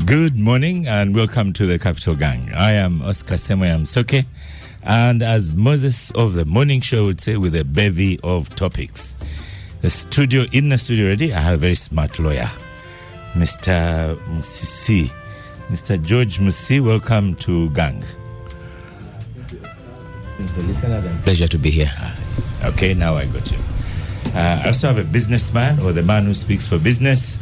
Good morning and welcome to the Capital Gang. I am Oscar Semoyamsoke, and as Moses of the morning show would say, with a bevy of topics. In the studio already, I have a very smart lawyer, Mr. Musisi. Mr. George Musisi, welcome to Gang. Pleasure to be here. Okay, now I got you. I also have a businessman, or the man who speaks for business,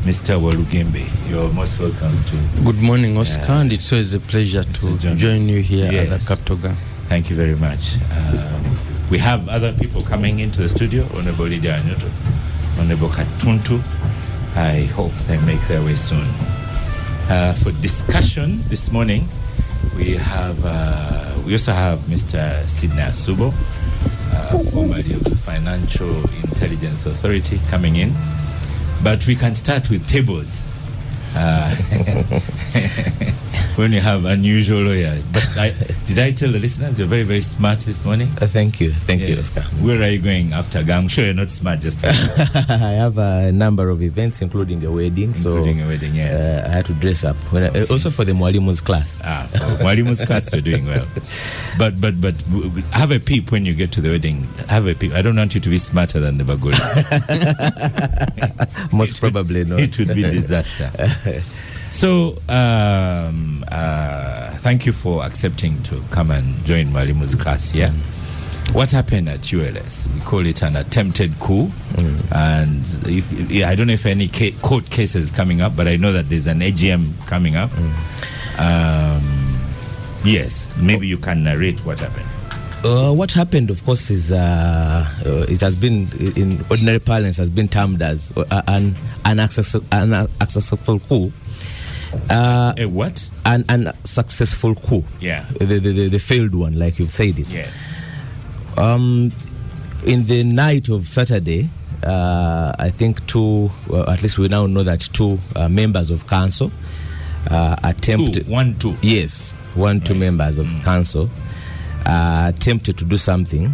Mr. Walugembe. You're most welcome to. Good morning, Oscar, and it's always a pleasure to join you here at the Capital Gang. Thank you very much. We have other people coming into the studio, Honorable Lydia Anyoto, Hon Katuntu. I hope they make their way soon. For discussion this morning, we also have Mr. Sidney Asubo, formerly of the Financial Intelligence Authority, coming in. But we can start with tables when you have unusual lawyers. But did I tell the listeners you're very, very smart this morning? Thank you, Oscar. Where are you going after Gang? I'm sure you're not smart just I have a number of events, including a wedding. Yes. I had to dress up. Also for the Mwalimu's class. For Mwalimu's class, you're doing well. But have a peep when you get to the wedding. Have a peep. I don't want you to be smarter than the Bagoli. Most probably not. It would be disaster. So, thank you for accepting to come and join Mwalimu's class here. What happened at ULS? We call it an attempted coup. And I don't know if any court cases coming up, but I know that there's an AGM coming up. Yes, maybe you can narrate what happened. What happened, of course, is it has been, in ordinary parlance, has been termed as an unsuccessful coup. A what? An unsuccessful coup. Yeah. The failed one, like you've said it. Yeah. In the night of Saturday, I think at least we now know that two members of council attempted. Two. Yes, two members of council attempted to do something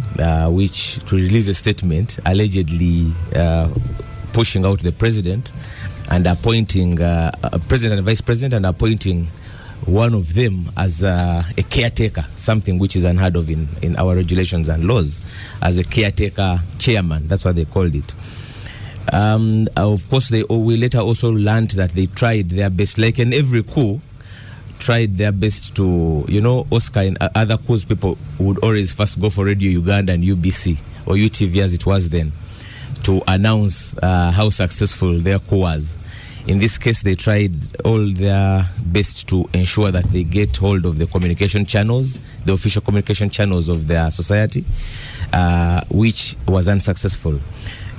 which to release a statement allegedly pushing out the president and appointing a president and vice president, and appointing one of them as a caretaker, something which is unheard of in our regulations and laws, as a caretaker chairman. That's what they called it. Of course, we later also learned that they tried their best, like in every coup, tried their best to, Oscar, in other coups, people would always first go for Radio Uganda and UBC, or UTV as it was then, to announce how successful their coup was. In this case, they tried all their best to ensure that they get hold of the communication channels, the official communication channels of their society, which was unsuccessful.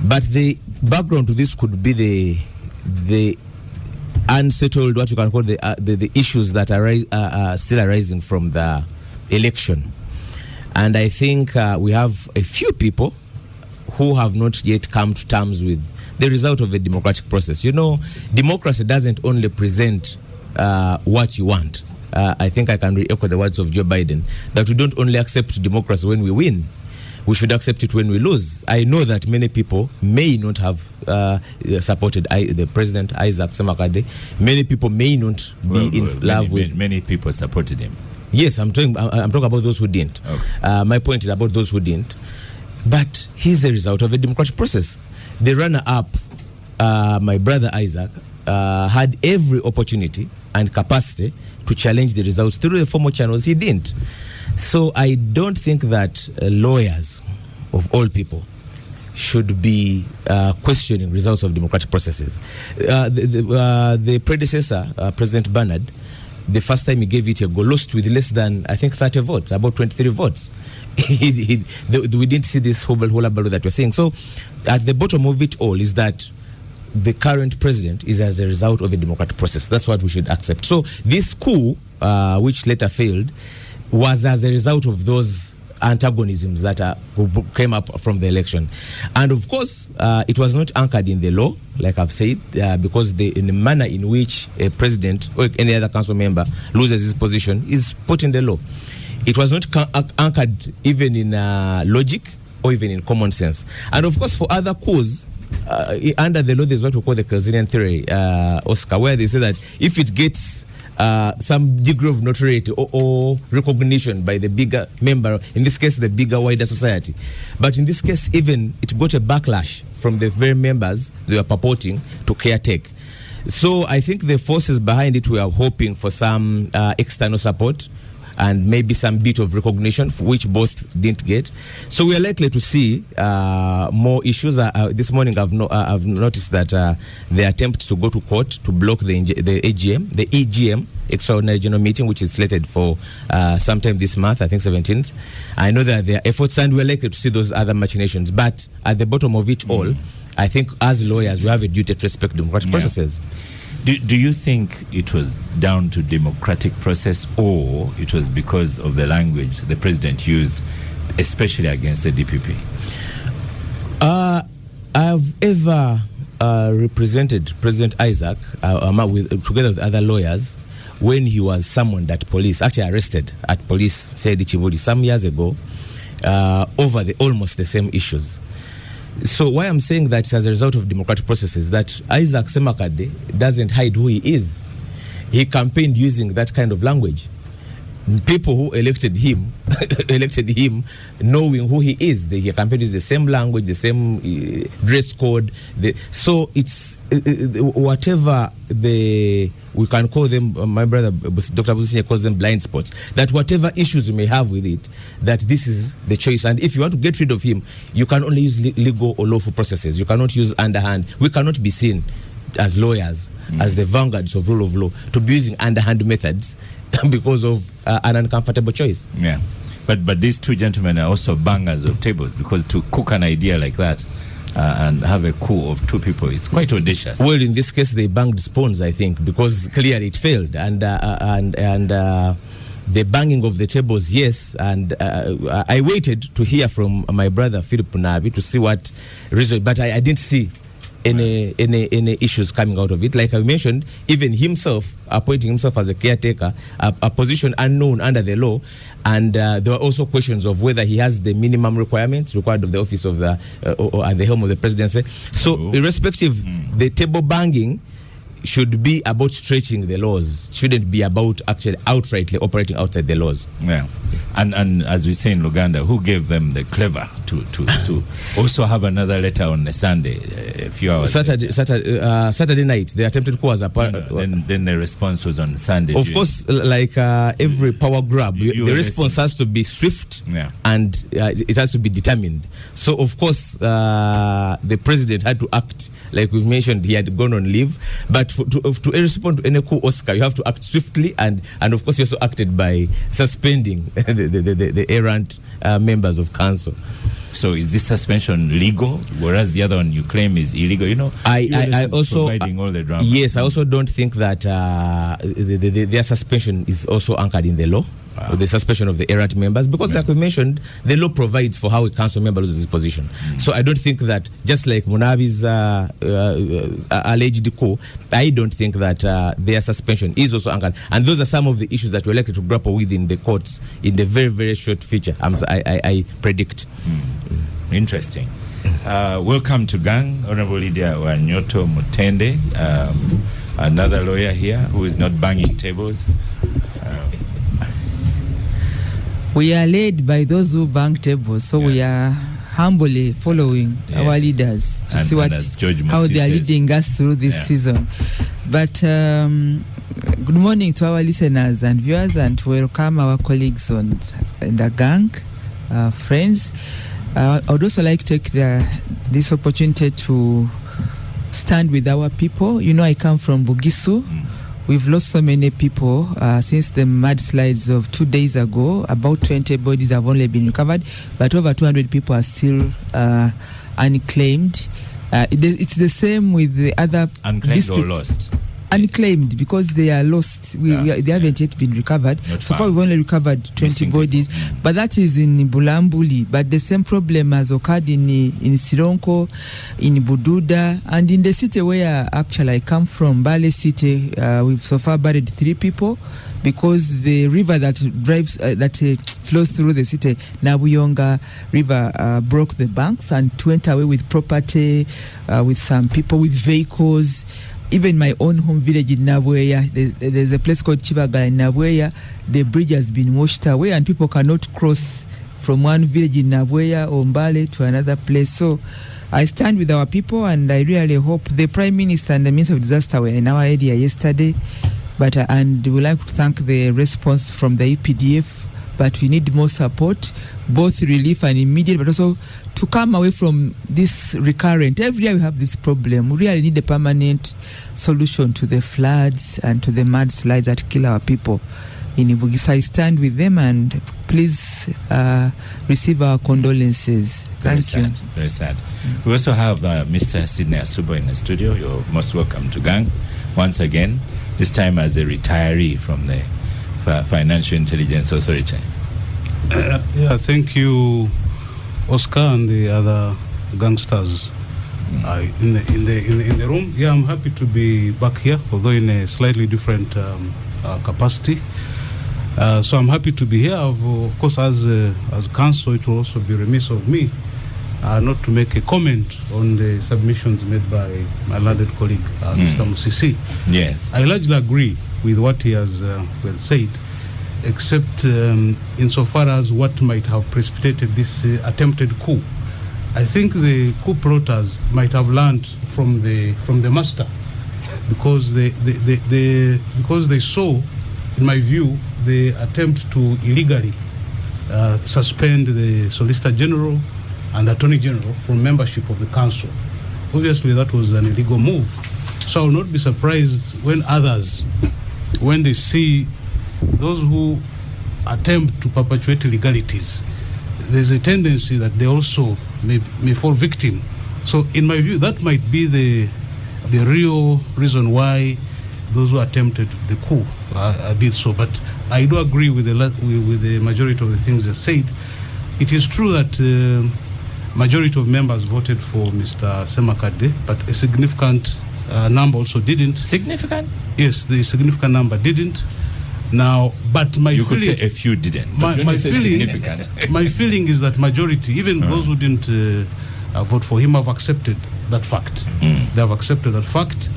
But the background to this could be the unsettled, what you can call the issues that are still arising from the election. And I think we have a few people who have not yet come to terms with the result of a democratic process. Democracy doesn't only present what you want. I think I can re-echo the words of Joe Biden, that we don't only accept democracy when we win, we should accept it when we lose. I know that many people may not have supported the President, Isaac Semakade. Many people may not be in love with... Many people supported him. Yes, I'm talking about those who didn't. Okay. My point is about those who didn't. But he's the result of a democratic process. The runner-up, my brother Isaac, had every opportunity and capacity to challenge the results through the formal channels. He didn't. So I don't think that lawyers, of all people, should be questioning results of democratic processes. The predecessor, President Bernard, the first time he gave it a go, lost with less than, I think, 30 votes, about 23 votes. We didn't see this whole battle that we're seeing. So at the bottom of it all is that the current president is as a result of a democratic process. That's what we should accept. So this coup, which later failed, was as a result of those antagonisms that came up from the election. And of course, it was not anchored in the law, like I've said, because in the manner in which a president or any other council member loses his position is put in the law. It was not anchored even in logic or even in common sense. And of course, for other coups, under the law, there's what we call the Kazinian theory, Oscar, where they say that if it gets some degree of notoriety or recognition by the bigger member, in this case, the bigger, wider society. But in this case, even it got a backlash from the very members they were purporting to caretake. So I think the forces behind it were hoping for some external support and maybe some bit of recognition, which both didn't get. So we are likely to see more issues. This morning I've noticed that the attempt to go to court to block the EGM, Extraordinary General Meeting, which is slated for sometime this month, I think 17th. I know that there are efforts and we're likely to see those other machinations. But at the bottom of it all, I think as lawyers, we have a duty to respect democratic processes. Do you think it was down to democratic process, or it was because of the language the president used, especially against the DPP? I've ever represented President Isaac together with other lawyers when he was summoned at police, actually arrested at police, said Ichibodi, some years ago, over almost the same issues. So why I'm saying that as a result of democratic processes, that Isaac Semakade doesn't hide who he is. He campaigned using that kind of language. People who elected him, knowing who he is. He campaigned using the same language, the same dress code. So it's whatever we can call them, my brother Dr. Businya calls them blind spots, that whatever issues you may have with it, that this is the choice. And if you want to get rid of him, you can only use legal or lawful processes. You cannot use underhand. We cannot be seen as lawyers, as the vanguards of rule of law, to be using underhand methods because of an uncomfortable choice. Yeah. But these two gentlemen are also bangers of tables, because to cook an idea like that and have a coup of two people, it's quite audacious. Well, in this case, they banged spoons, I think, because clearly it failed. And the banging of the tables, yes. And I waited to hear from my brother Philip Nabi to see what result, but I didn't see any issues coming out of it. Like I mentioned, even himself appointing himself as a caretaker, a position unknown under the law, and there were also questions of whether he has the minimum requirements required of the office of the or at the helm of the presidency. So irrespective, the table banging should be about stretching the laws, shouldn't be about actually outrightly operating outside the laws. Yeah. And as we say in Luganda, who gave them the clever to also have another letter on a Sunday, a few hours Saturday night, the attempted coup was then the response was on Sunday. Of course, like every power grab, the response has to be swift, and it has to be determined. So, of course, the president had to act. Like we mentioned, he had gone on leave, but to respond to any coup, Oscar, you have to act swiftly, and of course, you also acted by suspending the errant members of council. So is this suspension legal, whereas the other one you claim is illegal? You know, I also providing all the drama. Yes, I also don't think that their suspension is also anchored in the law. Wow. The suspension of the errant members, because like we mentioned, the law provides for how a council member loses his position. So I don't think that, just like Munabi's alleged coup, I don't think that their suspension is also anchored. And those are some of the issues that we're likely to grapple with in the courts in the very, very short future, I predict. Interesting. Welcome to Gang, Honorable Lydia Wanyoto Mutende, another lawyer here who is not banging tables. We are led by those who bang tables, so we are humbly following our leaders to see how they are leading us through this season. But good morning to our listeners and viewers, and welcome our colleagues in the gang, friends. I would also like to take this opportunity to stand with our people. You know, I come from Bugisu. We've lost so many people since the mudslides of 2 days ago. About 20 bodies have only been recovered, but over 200 people are still unclaimed. It's the same with the other unclaimed or lost. unclaimed because they are lost. They haven't yet been recovered. So far, we've only recovered 20 bodies, but that is in Bulambuli. But the same problem has occurred in Sironko, in Bududa, and in the city where actually I come from, Bale City. We've so far buried 3 people because the river that flows through the city, Nabuyonga River, broke the banks and went away with property, with some people, with vehicles. Even my own home village in Nabweya, there's a place called Chibaga in Nabweya. The bridge has been washed away and people cannot cross from one village in Nabweya or Mbale to another place. So I stand with our people, and I really hope the Prime Minister and the Minister of Disaster were in our area yesterday. And we would like to thank the response from the EPDF, but we need more support, both relief and immediate, but also to come away from this recurrent. Every year we have this problem. We really need a permanent solution to the floods and to the mudslides that kill our people in Ibugi. So I stand with them, and please receive our condolences. Thank you. Very sad. We also have Mr. Sidney Asubo in the studio. You're most welcome to Gang once again, this time as a retiree from the Financial Intelligence Authority. Thank you, Oscar, and the other gangsters in the room. Yeah, I'm happy to be back here, although in a slightly different capacity. So I'm happy to be here. Of course, as counsel, it will also be remiss of me not to make a comment on the submissions made by my learned colleague, Mr. Musisi. Yes. I largely agree with what he has said, except insofar as what might have precipitated this attempted coup. I think the coup plotters might have learned from the master, because they saw, in my view, the attempt to illegally suspend the Solicitor General and Attorney General from membership of the council. Obviously, that was an illegal move. So I will not be surprised when others, when they see those who attempt to perpetuate illegalities, there's a tendency that they also may fall victim. So in my view, that might be the real reason why those who attempted the coup did so. But I do agree with the majority of the things they said. It is true that majority of members voted for Mr. Semakade, but a significant number also didn't. Significant? Yes, the significant number didn't. Now, but you could say a few didn't. My feeling is that majority, even those who didn't vote for him, have accepted that fact. They have accepted that fact.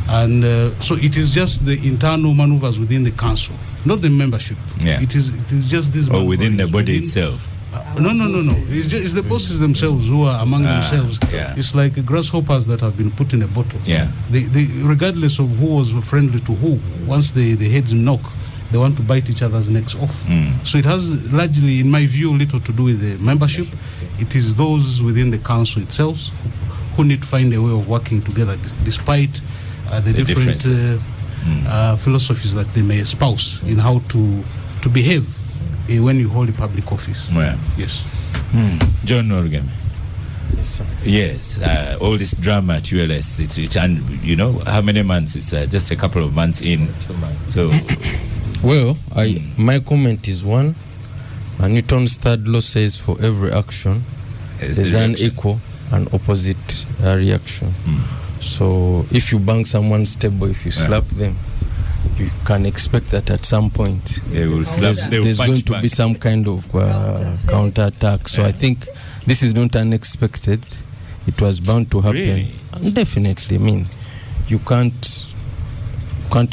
And so it is just the internal maneuvers within the council, not the membership. Yeah. It is just this. Or within the body itself. No. It's the bosses themselves who are among themselves. Yeah. It's like grasshoppers that have been put in a bottle. Yeah. They regardless of who was friendly to who, once the heads knock, they want to bite each other's necks off. So it has largely, in my view, little to do with the membership. It is those within the council itself who need to find a way of working together, despite the different philosophies that they may espouse in how to behave when you hold a public office. Yeah. Yes. John Norgame. Yes, sir. Yes, all this drama at ULS, and you know how many months? It's just a couple of months in. 2 months. So, well, my comment is one. Newton's third law says for every action, there's an equal and opposite reaction. So if you bang someone's table, if you slap them, you can expect that at some point there's going to be some kind of counter-attack. So I think this is not unexpected. It was bound to happen. Really? Definitely. I mean, you can't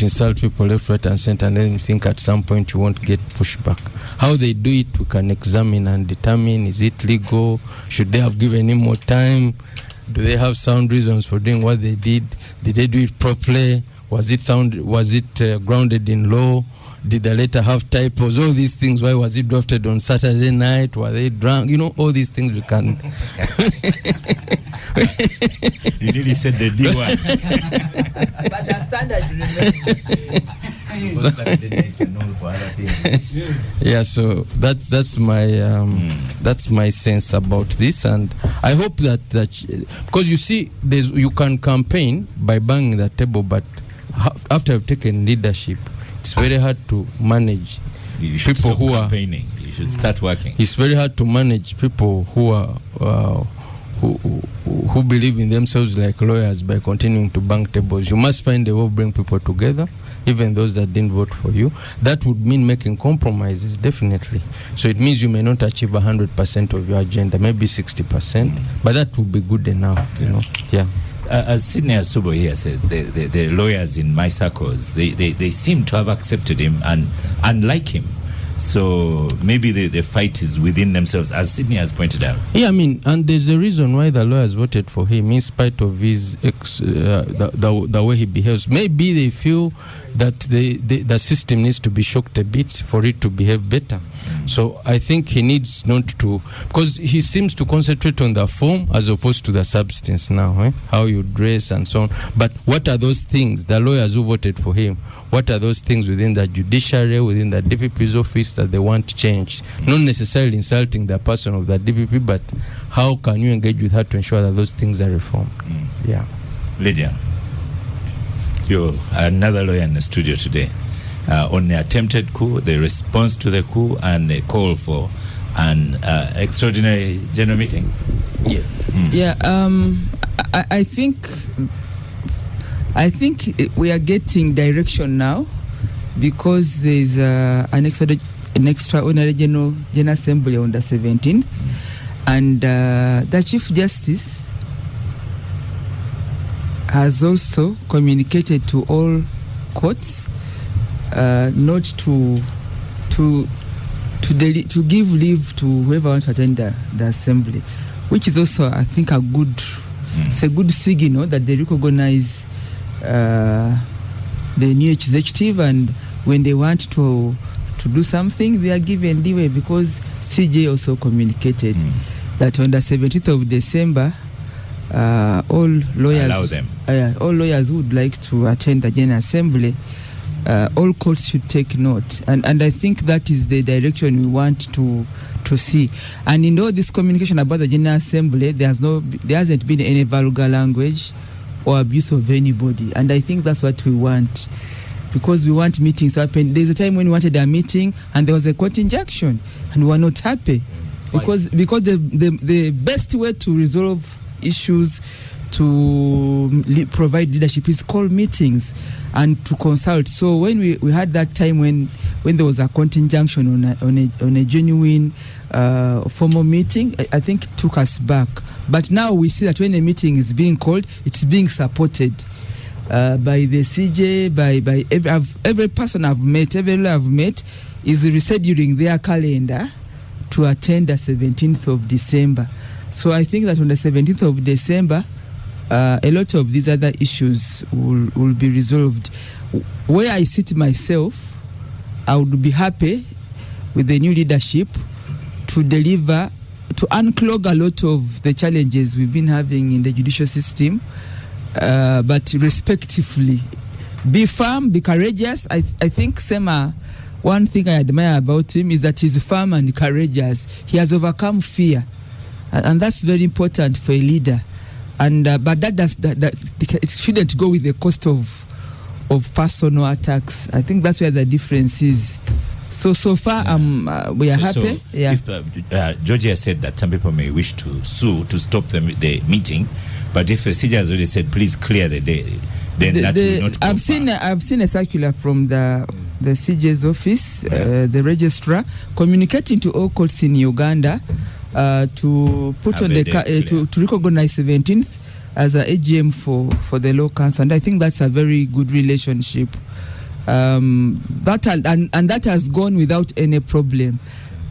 insult people left, right, and center, and then you think at some point you won't get pushback. How they do it, we can examine and determine: is it legal? Should they have given him more time? Do they have sound reasons for doing what they did? Did they do it properly? Was it grounded in law? Did the letter have typos? All these things. Why was it drafted on Saturday night? Were they drunk? You know, all these things we can. You nearly said the D word. But the standard remains. Yeah, so that's my sense about this, and I hope that because you see, you can campaign by banging the table, but after you've taken leadership, it's very hard to manage people who are campaigning. You should start working. It's very hard to manage people who are who believe in themselves like lawyers by continuing to bank tables. You must find a way to bring people together, even those that didn't vote for you. That would mean making compromises, definitely. So it means you may not achieve 100% of your agenda, maybe 60%, but that would be good enough, you know. Yeah. As Sydney Asubo here says, the lawyers in my circles, they seem to have accepted him and like him. So maybe the fight is within themselves, as Sydney has pointed out. Yeah, I mean, and there's a reason why the lawyers voted for him, in spite of his the way he behaves. Maybe they feel that the system needs to be shocked a bit for it to behave better. So I think he needs not to, because he seems to concentrate on the form as opposed to the substance now, how you dress and so on. But what are those things, the lawyers who voted for him, what are those things within the judiciary, within the DPP's office that they want changed? Not necessarily insulting the person of the DPP, but how can you engage with her to ensure that those things are reformed? Yeah. Lydia, you're another lawyer in the studio today. On the attempted coup, the response to the coup, and the call for an extraordinary general meeting. Yes. Yeah. I think we are getting direction now, because there's an extraordinary general assembly on the 17th, and the Chief Justice has also communicated to all courts not to give leave to whoever wants to attend the assembly, which is also, I think, it's a good signal that they recognize the new executive, and when they want to do something, they are given leeway, because CJ also communicated that on the 17th of December, all lawyers who would like to attend the General Assembly, all courts should take note, and I think that is the direction we want to see. And in all this communication about the General Assembly, there hasn't been any vulgar language or abuse of anybody, and I think that's what we want, because we want meetings to happen. There's a time when we wanted a meeting and there was a court injunction, and we were not happy, because the best way to resolve issues, to provide leadership, is call meetings and to consult. So when we had that time when there was a court injunction on a genuine formal meeting, I think it took us back. But now we see that when a meeting is being called, it's being supported by the CJ, by every person I've met, every lawyer I've met is rescheduling their calendar to attend the 17th of December. So I think that on the 17th of December, a lot of these other issues will be resolved. Where I sit myself, I would be happy with the new leadership to deliver, to unclog a lot of the challenges we've been having in the judicial system, but respectively. Be firm, be courageous. I think Sema, one thing I admire about him is that he's firm and courageous. He has overcome fear, and that's very important for a leader. And but it shouldn't go with the cost of personal attacks. I think that's where the difference is. So far, we are happy. If Georgia said that some people may wish to sue to stop the meeting, but if a CJ has already said please clear the day, then that will not go I've seen a circular from the CJ's office, the registrar, communicating to all courts in Uganda to put on to recognize 17th as an AGM for the Law Council, and I think that's a very good relationship. That has gone without any problem.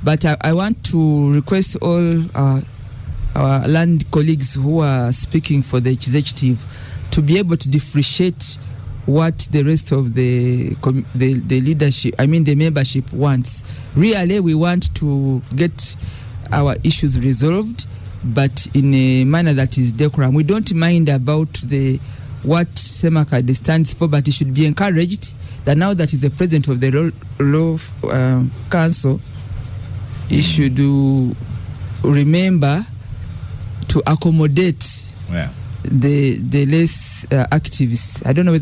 But I want to request all our land colleagues who are speaking for the executive to be able to differentiate what the rest of the leadership, the membership wants. Really, we want to get our issues resolved, but in a manner that is decorum. We don't mind about what Semakade stands for, but it should be encouraged that now that he's the president of the Law Council, he should remember to accommodate the less activists. I don't know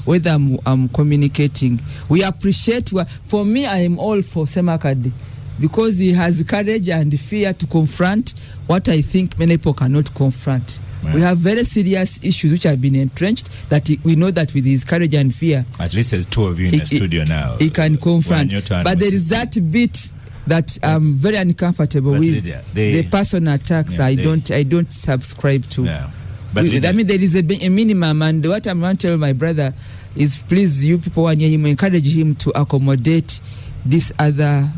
whether I'm communicating. We appreciate. For me, I am all for Semakade because he has courage and fear to confront what I think many people cannot confront. Right. We have very serious issues which have been entrenched that we know that with his courage and fear. At least there's two of you in the studio now. He can confront. But there is that bit that I'm very uncomfortable with. The personal attacks. I don't subscribe to. Yeah. But I mean, there is a minimum, and what I'm going to tell my brother is, please, you people near him, encourage him to accommodate this other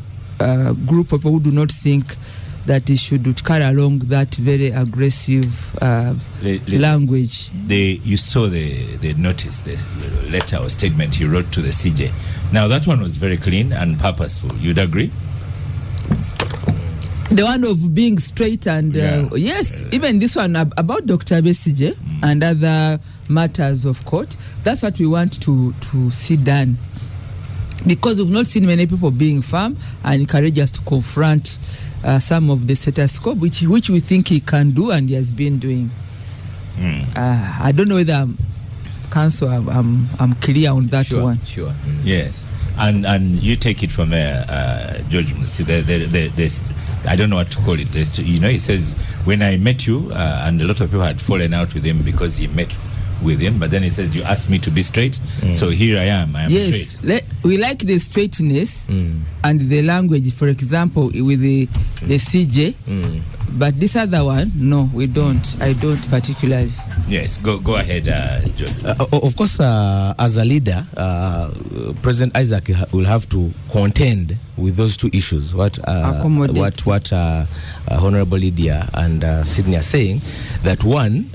group of people who do not think that he should carry along that very aggressive language. You saw the notice, the letter or statement he wrote to the CJ. Now, that one was very clean and purposeful. You'd agree? The one of being straight and yes, even this one about Dr. Besije and other matters of court. That's what we want to see done, because we've not seen many people being firm and courageous to confront some of the status quo, which we think he can do and he has been doing. I don't know whether Council I'm clear on that one. Sure. Yes, and you take it from there, George. See, I don't know what to call it. He says, when I met you, and a lot of people had fallen out with him because he met with him, but then he says, you asked me to be straight, so here I am straight. We like the straightness and the language, for example, with the CJ, but this other one, no, we don't. I don't particularly. Yes, go ahead, George. Of course, as a leader, President Isaac will have to contend with those two issues. What Honorable Lydia and Sydney are saying, that one,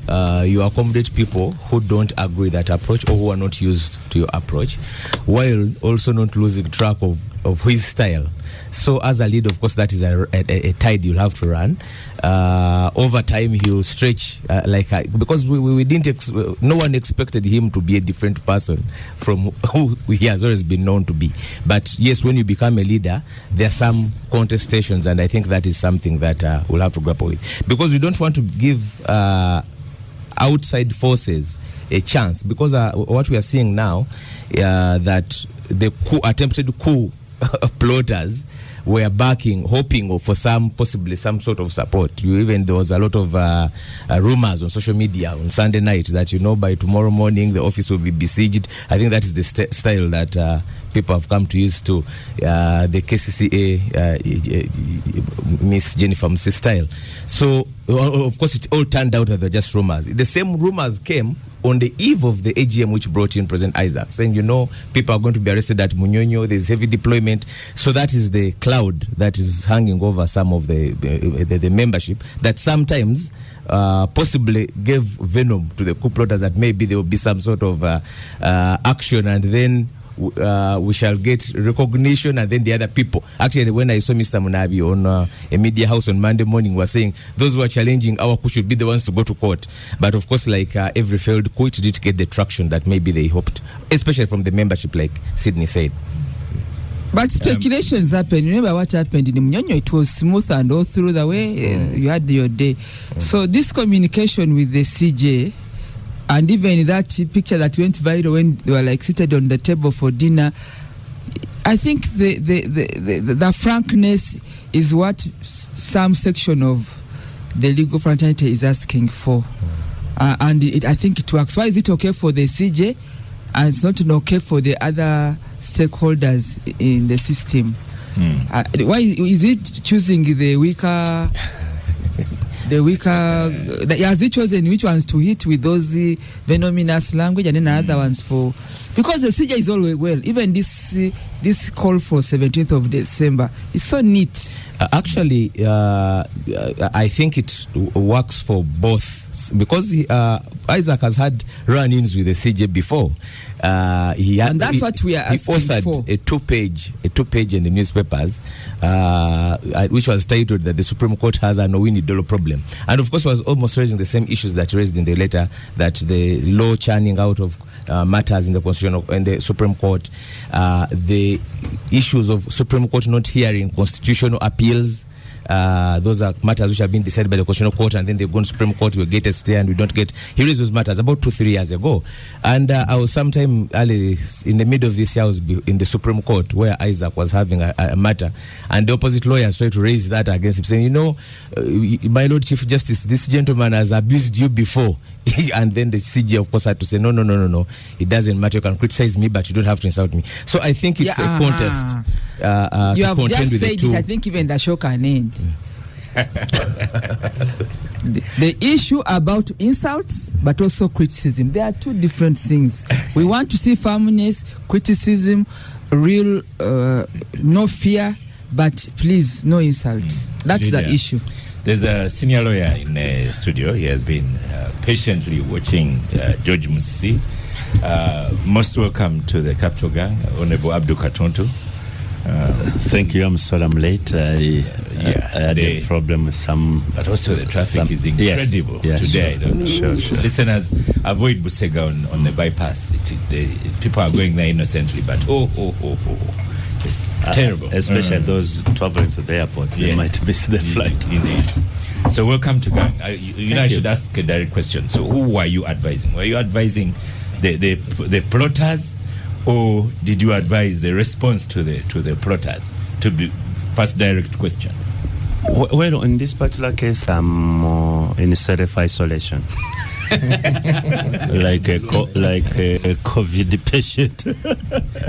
you accommodate people who don't agree with that approach or who are not used to your approach, while also not losing track of his style. So as a leader, of course, that is a tide you'll have to run. Over time, he'll stretch because we didn't. No one expected him to be a different person from who he has always been known to be. But yes, when you become a leader, there are some contestations, and I think that is something that we'll have to grapple with, because we don't want to give outside forces a chance, because what we are seeing now, that the attempted coup plotters were backing, hoping for possibly some sort of support. There was a lot of rumors on social media on Sunday night that, by tomorrow morning the office will be besieged. I think that is the style that people have come to use to the KCCA Miss Jennifer Mrs. style. So, of course, it all turned out that they're just rumors. The same rumors came on the eve of the AGM, which brought in President Isaac, saying, people are going to be arrested at Munyonyo, there's heavy deployment. So that is the cloud that is hanging over some of the membership, that sometimes possibly gave venom to the coup plotters, that maybe there will be some sort of action, and then we shall get recognition, and then the other people. Actually, when I saw Mr. Munabi on a media house on Monday morning, was saying those who are challenging our coup should be the ones to go to court. But of course, like every failed coup, it did get the traction that maybe they hoped, especially from the membership, like Sydney said. But speculations happen. Remember what happened in Munyonyo? It was smooth and all through the way. You had your day. So this communication with the CJ, and even that picture that went viral when they were seated on the table for dinner, I think the frankness is what some section of the legal fraternity is asking for, and I think it works. Why is it okay for the CJ and it's not okay for the other stakeholders in the system? Why is it choosing the weaker? Has he chosen which ones to hit with those venomous language, and then other ones for, because the CJ is always even this call for 17th of December is so neat. Actually, I think it works for both, because Isaac has had run-ins with the CJ before. And that's what we are asking for. He authored a two-page in the newspapers, which was titled that the Supreme Court has a Owini Dolo problem. And of course, was almost raising the same issues that raised in the letter, that the law churning out of matters in the Constitutional and the Supreme Court, the issues of Supreme Court not hearing constitutional appeals, those are matters which have been decided by the Constitutional Court, and then they've gone to Supreme Court, we get a stay and we don't get. He raised those matters about 2-3 years ago. And I was sometime early in the middle of this year, I was in the Supreme Court where Isaac was having a matter, and the opposite lawyers tried to raise that against him, saying, my Lord Chief Justice, this gentleman has abused you before. And then the CJ, of course, had to say, no. It doesn't matter. You can criticize me, but you don't have to insult me. So I think it's a contest. You have just said it. I think even the show can end. The issue about insults, but also criticism. There are two different things. We want to see firmness, criticism, real, no fear, but please, no insults. That's the issue. There's a senior lawyer in the studio. He has been patiently watching George Musi. Most welcome to the Capital Gang, Honorable Hon Katuntu. Thank you. I'm sorry I'm late. I had a problem with some. But also the traffic is incredible today. Sure. Listeners, avoid Busega on the bypass. People are going there innocently, but it's terrible. Especially those traveling to the airport. They might miss the flight. Indeed. So welcome to Gang. I should ask a direct question. So who were you advising? Were you advising the plotters, or did you advise the response to the plotters? To be first direct question. Well, in this particular case, I'm in self-isolation. like a COVID patient.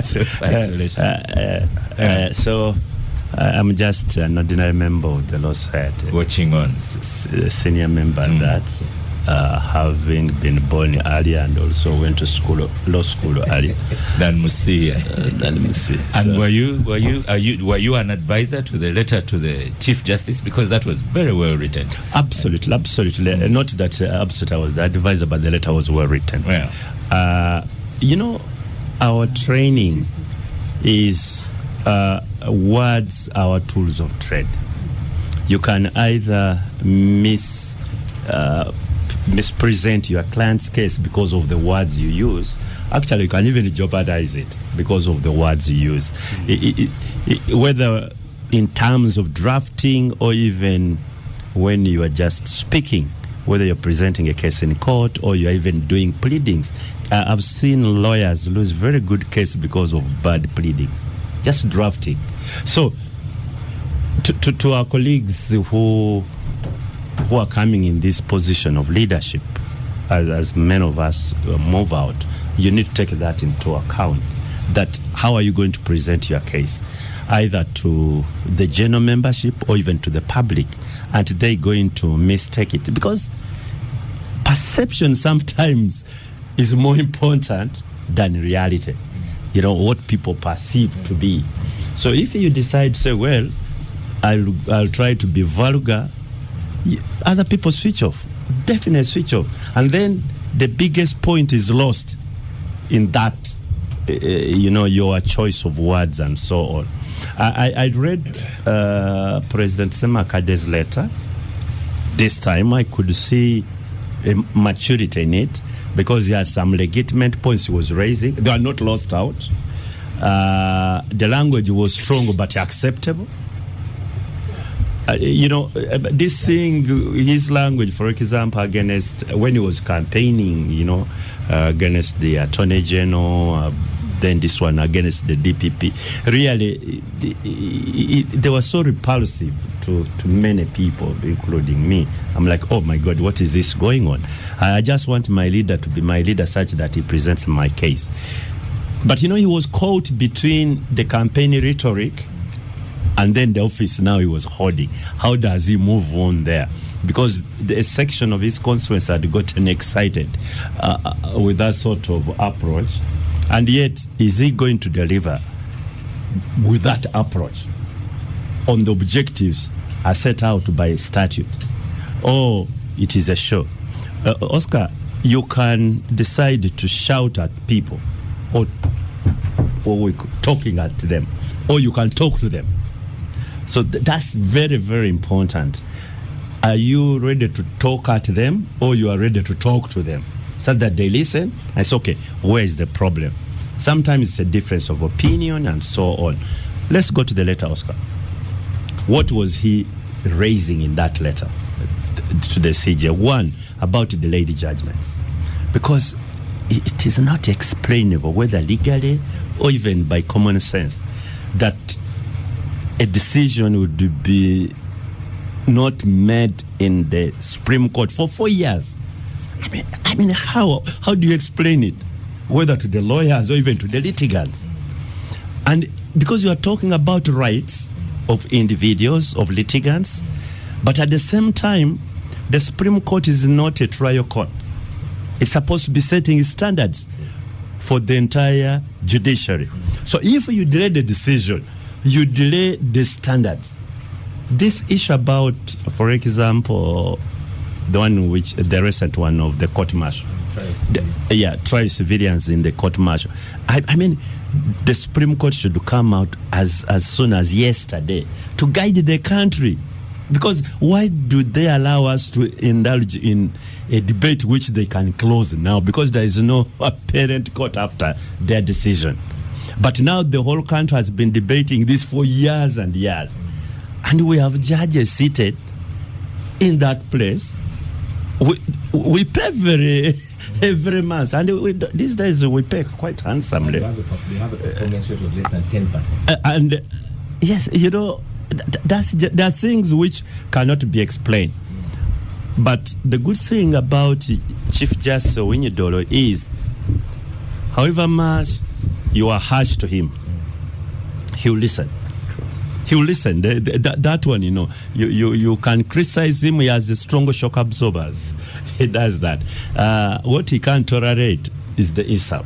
Self-isolation. So I'm just an ordinary member of the law society. Watching on. Senior member that having been born earlier and also went to law school earlier than Musi. And so, were you an advisor to the letter to the Chief Justice, because that was very well written? Absolutely. Not that absolutely I was the advisor, but the letter was well written. Yeah. Our training is words, our tools of trade. You can either mispresent your client's case because of the words you use. Actually, you can even jeopardize it because of the words you use. Whether in terms of drafting or even when you are just speaking, whether you're presenting a case in court or you're even doing pleadings. I've seen lawyers lose very good cases because of bad pleadings, just drafting. So to our colleagues who are coming in this position of leadership, as many of us move out, you need to take that into account. That how are you going to present your case, either to the general membership or even to the public, and they're going to mistake it, because perception sometimes is more important than reality. What people perceive to be. So if you decide to say, well, I'll try to be vulgar, other people switch off, definitely switch off, and then the biggest point is lost in that your choice of words and so on. I read President Semakade's letter. This time I could see a maturity in it, because he had some legitimate points he was raising. They are not lost out. The language was strong but acceptable. This thing, his language, for example, against when he was campaigning, against the Attorney General, then this one against the DPP, really, they were so repulsive to many people, including me. I'm like, oh my God, what is this going on? I just want my leader to be my leader such that he presents my case. But he was caught between the campaign rhetoric and then the office now he was holding. How does he move on there? Because a section of his constituents had gotten excited with that sort of approach. And yet, is he going to deliver with that approach on the objectives are set out by statute? Or it is a show? Oscar, you can decide to shout at people or talking at them, or you can talk to them. So that's very, very important. Are you ready to talk at them, or you are ready to talk to them so that they listen? I say, okay, where is the problem? Sometimes it's a difference of opinion and so on. Let's go to the letter, Oscar. What was he raising in that letter to the CJ. One, about delayed judgments, because it is not explainable, whether legally or even by common sense, that a decision would be not made in the Supreme Court for 4 years. I mean, how do you explain it, whether to the lawyers or even to the litigants? And because you are talking about rights of individuals, of litigants, but at the same time, the Supreme Court is not a trial court. It's supposed to be setting standards for the entire judiciary. So if you delay the decision, you delay the standards. This issue about, for example, the recent one of the court martial. Trial civilians in the court martial. I mean, the Supreme Court should come out as soon as yesterday to guide the country. Because why do they allow us to indulge in a debate which they can close now? Because there is no apparent court after their decision. But now the whole country has been debating this for years and years. And we have judges seated in that place. We pay every month, and these days we pay quite handsomely. They have a performance rate of less than 10%. And yes, there are things which cannot be explained. But the good thing about Chief Justice Winyidolo is, however much you are harsh to him, he will listen. He will listen. That one, you can criticize him. He has a strong shock absorbers. He does that. What he can't tolerate is the insult.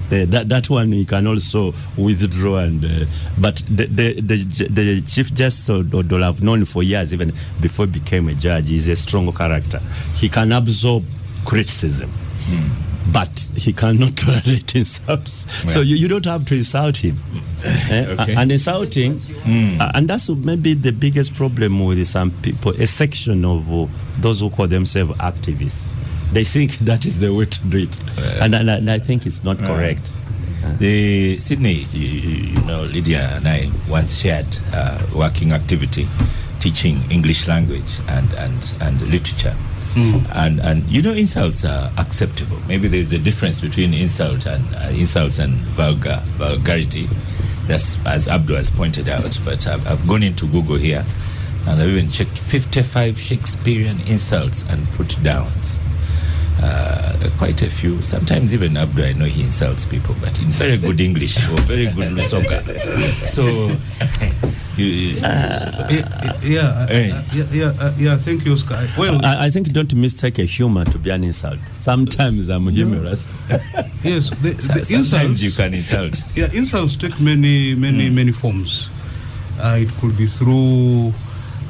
That one he can also withdraw. But the Chief Justice Odolo I've known for years, even before he became a judge, he's a strong character. He can absorb criticism. But he cannot tolerate insults. Yeah. So you don't have to insult him. Okay. And insulting, and that's maybe the biggest problem with some people, a section of those who call themselves activists. They think that is the way to do it. And I think it's not correct. The Sydney, Lydia and I once shared working activity teaching English language and literature. And insults are acceptable. Maybe there's a difference between insults and vulgarity. That's, as Abdu has pointed out. But I've gone into Google here, and I've even checked 55 Shakespearean insults and put downs. Quite a few. Sometimes even Abdu, I know he insults people, but in very good English or very good Lusoga. So, thank you, Oscar. Well, I think don't mistake a humor to be an insult. Sometimes I'm humorous. Yes, the sometimes insults, you can insult. Yeah, insults take many forms. It could be through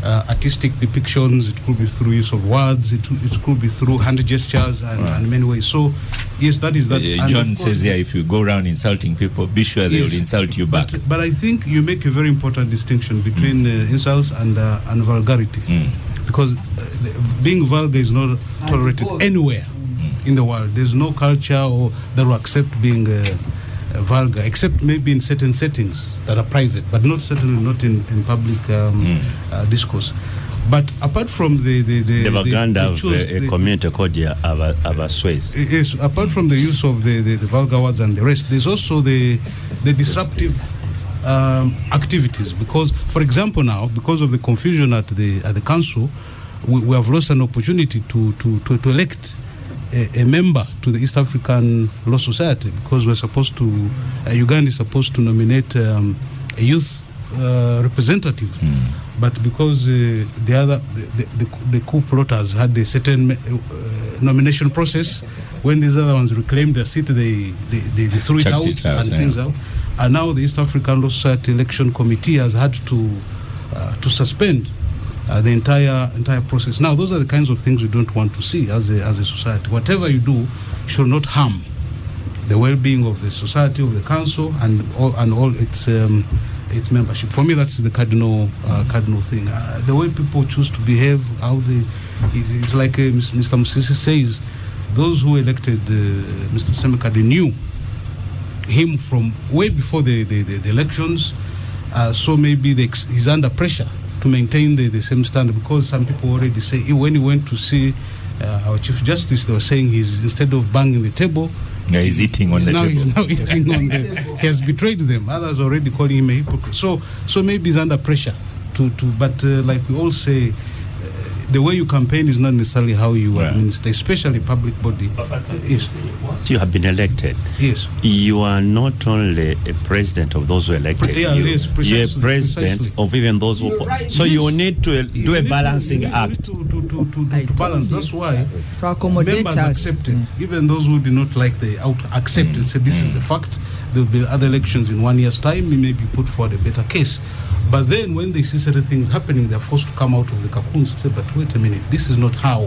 artistic depictions, it could be through use of words, it could be through hand gestures and many ways. So, yes, that is that. John says here, if you go around insulting people, be sure they will insult you back. But I think you make a very important distinction between insults and vulgarity. Because being vulgar is not tolerated anywhere in the world. There's no culture that will accept being vulgar, except maybe in certain settings that are private, but certainly not in public discourse. But apart from the propaganda of a community called Abasways. Yes, apart from the use of the vulgar words and the rest, there's also the disruptive activities. Because, for example, now, because of the confusion at the council, we have lost an opportunity to elect a member to the East African Law Society, because we're supposed to, Uganda is supposed to nominate a youth representative, but because the coup plotters had a certain nomination process, when these other ones reclaimed their seat, they threw it out things out, and now the East African Law Society Election Committee has had to suspend the entire process. Now, those are the kinds of things we don't want to see as a society. Whatever you do should not harm the well-being of the society, of the council, and all its membership. For me, that's the cardinal thing. The way people choose to behave, it's like Mr. Musisi says, those who elected Mr. Semeka, they knew him from way before the elections, so maybe he's under pressure maintain the same standard, because some people already say when he went to see our Chief Justice, they were saying instead of banging the table, he's eating on the table. He's now eating on the. He has betrayed them. Others are already calling him a hypocrite. So maybe he's under pressure but like we all say, the way you campaign is not necessarily how you administer, especially public body. Yes. You have been elected. Yes. You are not only a president of those who elected you. Yes, you're a president of even those who. So you need to do a balancing act. To balance. That's why to accommodate members us. accepted. Even those who do not like the accept and say this is the fact. There will be other elections in 1 year's time. We may be put forward a better case. But then when they see certain things happening, they're forced to come out of the cocoons and say, but wait a minute, this is not how.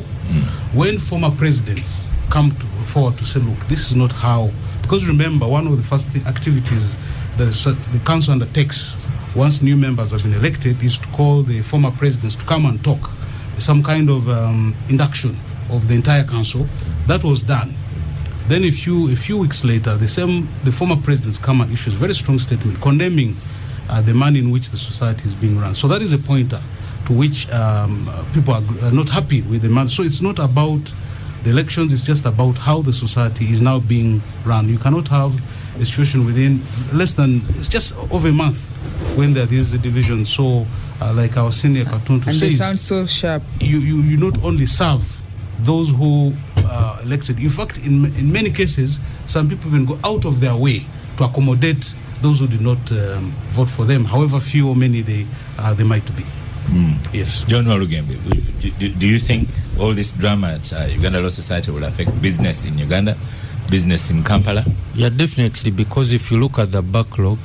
When former presidents come forward to say, look, this is not how. Because remember, one of the first activities that the council undertakes once new members have been elected is to call the former presidents to come and talk. Some kind of induction of the entire council. That was done. Then a few weeks later, the former presidents come and issue a very strong statement condemning the manner in which the society is being run. So that is a pointer to which people are not happy with the man. So it's not about the elections, it's just about how the society is now being run. You cannot have a situation within it's just over a month when there is a division. So like our senior Katuntu says, they sound so sharp. You not only serve those who are elected. In fact, in many cases, some people even go out of their way to accommodate those who did not vote for them, however few or many they might be. Yes. John Walugembe, do you think all this drama at Uganda Law Society will affect business in Uganda, business in Kampala? Yeah, definitely, because if you look at the backlog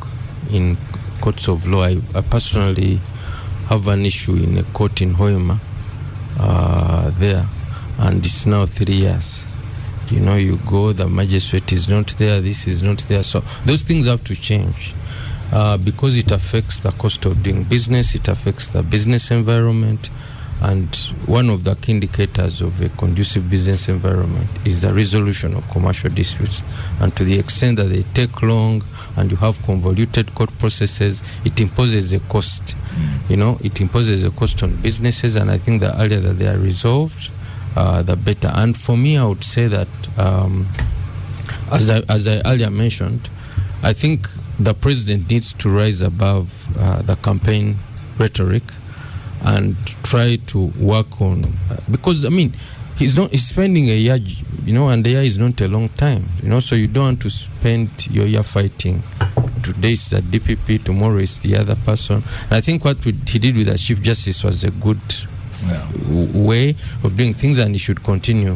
in courts of law, I personally have an issue in a court in Hoima there, and it's now 3 years. You go, the magistrate is not there, this is not there. So those things have to change because it affects the cost of doing business, it affects the business environment, and one of the key indicators of a conducive business environment is the resolution of commercial disputes. And to the extent that they take long and you have convoluted court processes, it imposes a cost. It imposes a cost on businesses, and I think the earlier that they are resolved, the better. And for me, I would say that, as I earlier mentioned, I think the president needs to rise above the campaign rhetoric and try to work on, because he's spending a year, and a year is not a long time, so you don't want to spend your year fighting. Today is the DPP, tomorrow is the other person. And I think what he did with the Chief Justice was a good way of doing things, and he should continue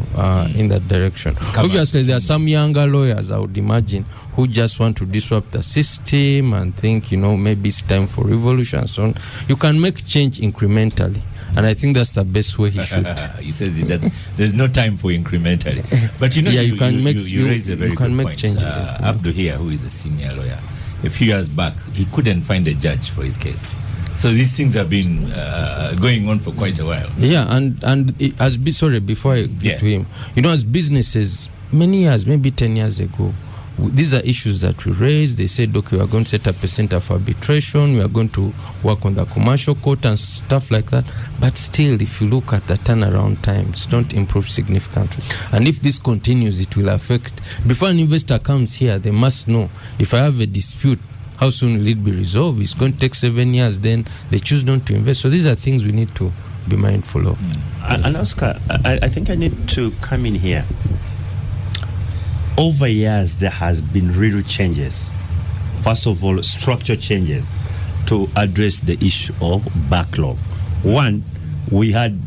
in that direction. Obviously, there are some younger lawyers, I would imagine, who just want to disrupt the system and think, maybe it's time for revolution. So you can make change incrementally, and I think that's the best way he should. He says there's no time for incrementally. But you raise a very good point. Changes. Abdu here, who is a senior lawyer, a few years back, he couldn't find a judge for his case. So these things have been going on for quite a while. Yeah, and it has been, sorry, before I get to him, as businesses, many years, maybe 10 years ago, these are issues that we raised. They said, okay, we are going to set up a center for arbitration, we are going to work on the commercial court and stuff like that. But still, if you look at the turnaround times, don't improve significantly. And if this continues, it will affect. Before an investor comes here, they must know, if I have a dispute, how soon will it be resolved? It's going to take 7 years, then they choose not to invest. So these are things we need to be mindful of. And Oscar, I think I need to come in here. Over years, there has been real changes. First of all, structure changes to address the issue of backlog. One, we had,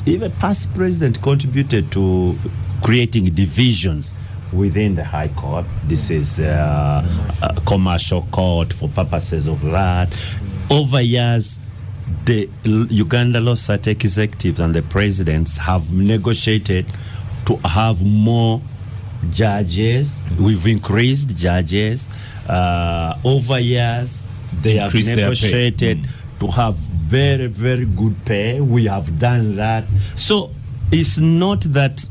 even past president contributed to creating divisions within the High Court. This is a commercial court for purposes of that. Over years, the Uganda Law Society executives and the presidents have negotiated to have more judges. We've increased judges. Over years, they have negotiated to have very, very good pay. We have done that. So it's not that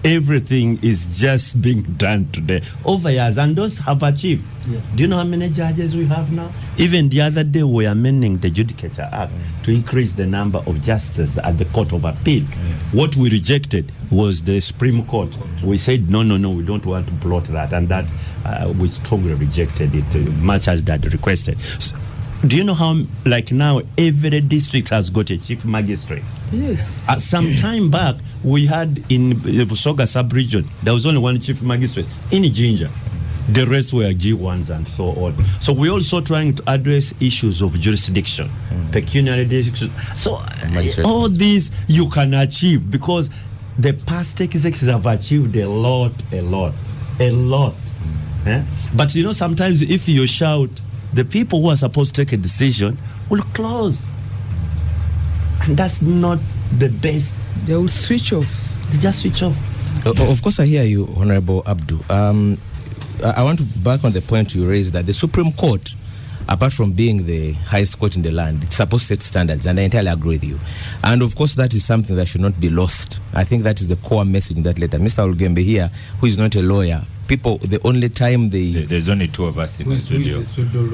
everything is just being done today over years, and those have achieved. Yeah. Do you know how many judges we have now? Even the other day we are amending the Judicial Act to increase the number of justices at the Court of Appeal. What we rejected was the Supreme Court. We said no, we don't want to bloat that, and that we strongly rejected it, much as that requested. So, do you know how, like now, every district has got a chief magistrate? Yes. Some time back, we had in the Busoga sub-region, there was only one chief magistrate in Jinja. The rest were G1s and so on. So we're also trying to address issues of jurisdiction, pecuniary jurisdiction. So all these you can achieve because the past executives have achieved a lot. But you know, sometimes if you shout, the people who are supposed to take a decision will close. And that's not the best. They will switch off. They just switch off. Of course, I hear you, Honorable Abdu. I want to back on the point you raised that the Supreme Court, apart from being the highest court in the land, it's supposed to set standards, and I entirely agree with you. And of course, that is something that should not be lost. I think that is the core message in that letter. Mr. Olgembe here, who is not a lawyer, people, the only time there's only two of us in the studio.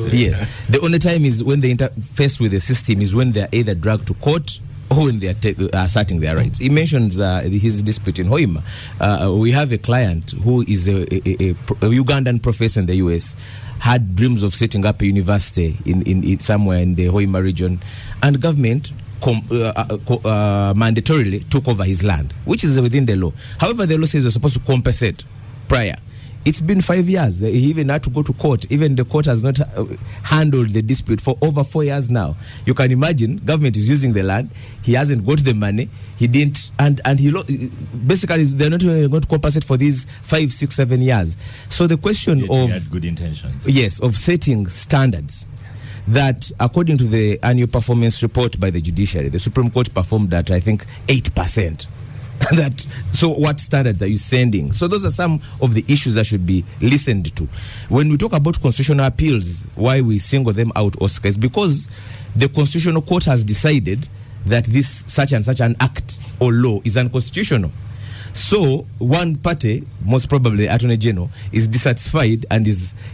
Yeah, the only time is when they interface with the system is when they are either dragged to court or when they are asserting their rights. He mentions his dispute in Hoima. We have a client who is a Ugandan professor in the US, had dreams of setting up a university in somewhere in the Hoima region, and government mandatorily took over his land, which is within the law. However, the law says you're supposed to compensate prior. It's been 5 years. He even had to go to court. Even the court has not handled the dispute for over 4 years now. You can imagine, government is using the land. He hasn't got the money. He didn't, and he basically they're not going to compensate for these 5, 6, 7 years. So the question he had good intentions. Yes, of setting standards that, according to the annual performance report by the judiciary, the Supreme Court performed at, I think, 8%. So what standards are you sending? So those are some of the issues that should be listened to. When we talk about constitutional appeals, why we single them out, Oscar, is because the Constitutional Court has decided that this such and such an act or law is unconstitutional. So one party, most probably Attorney General, is dissatisfied and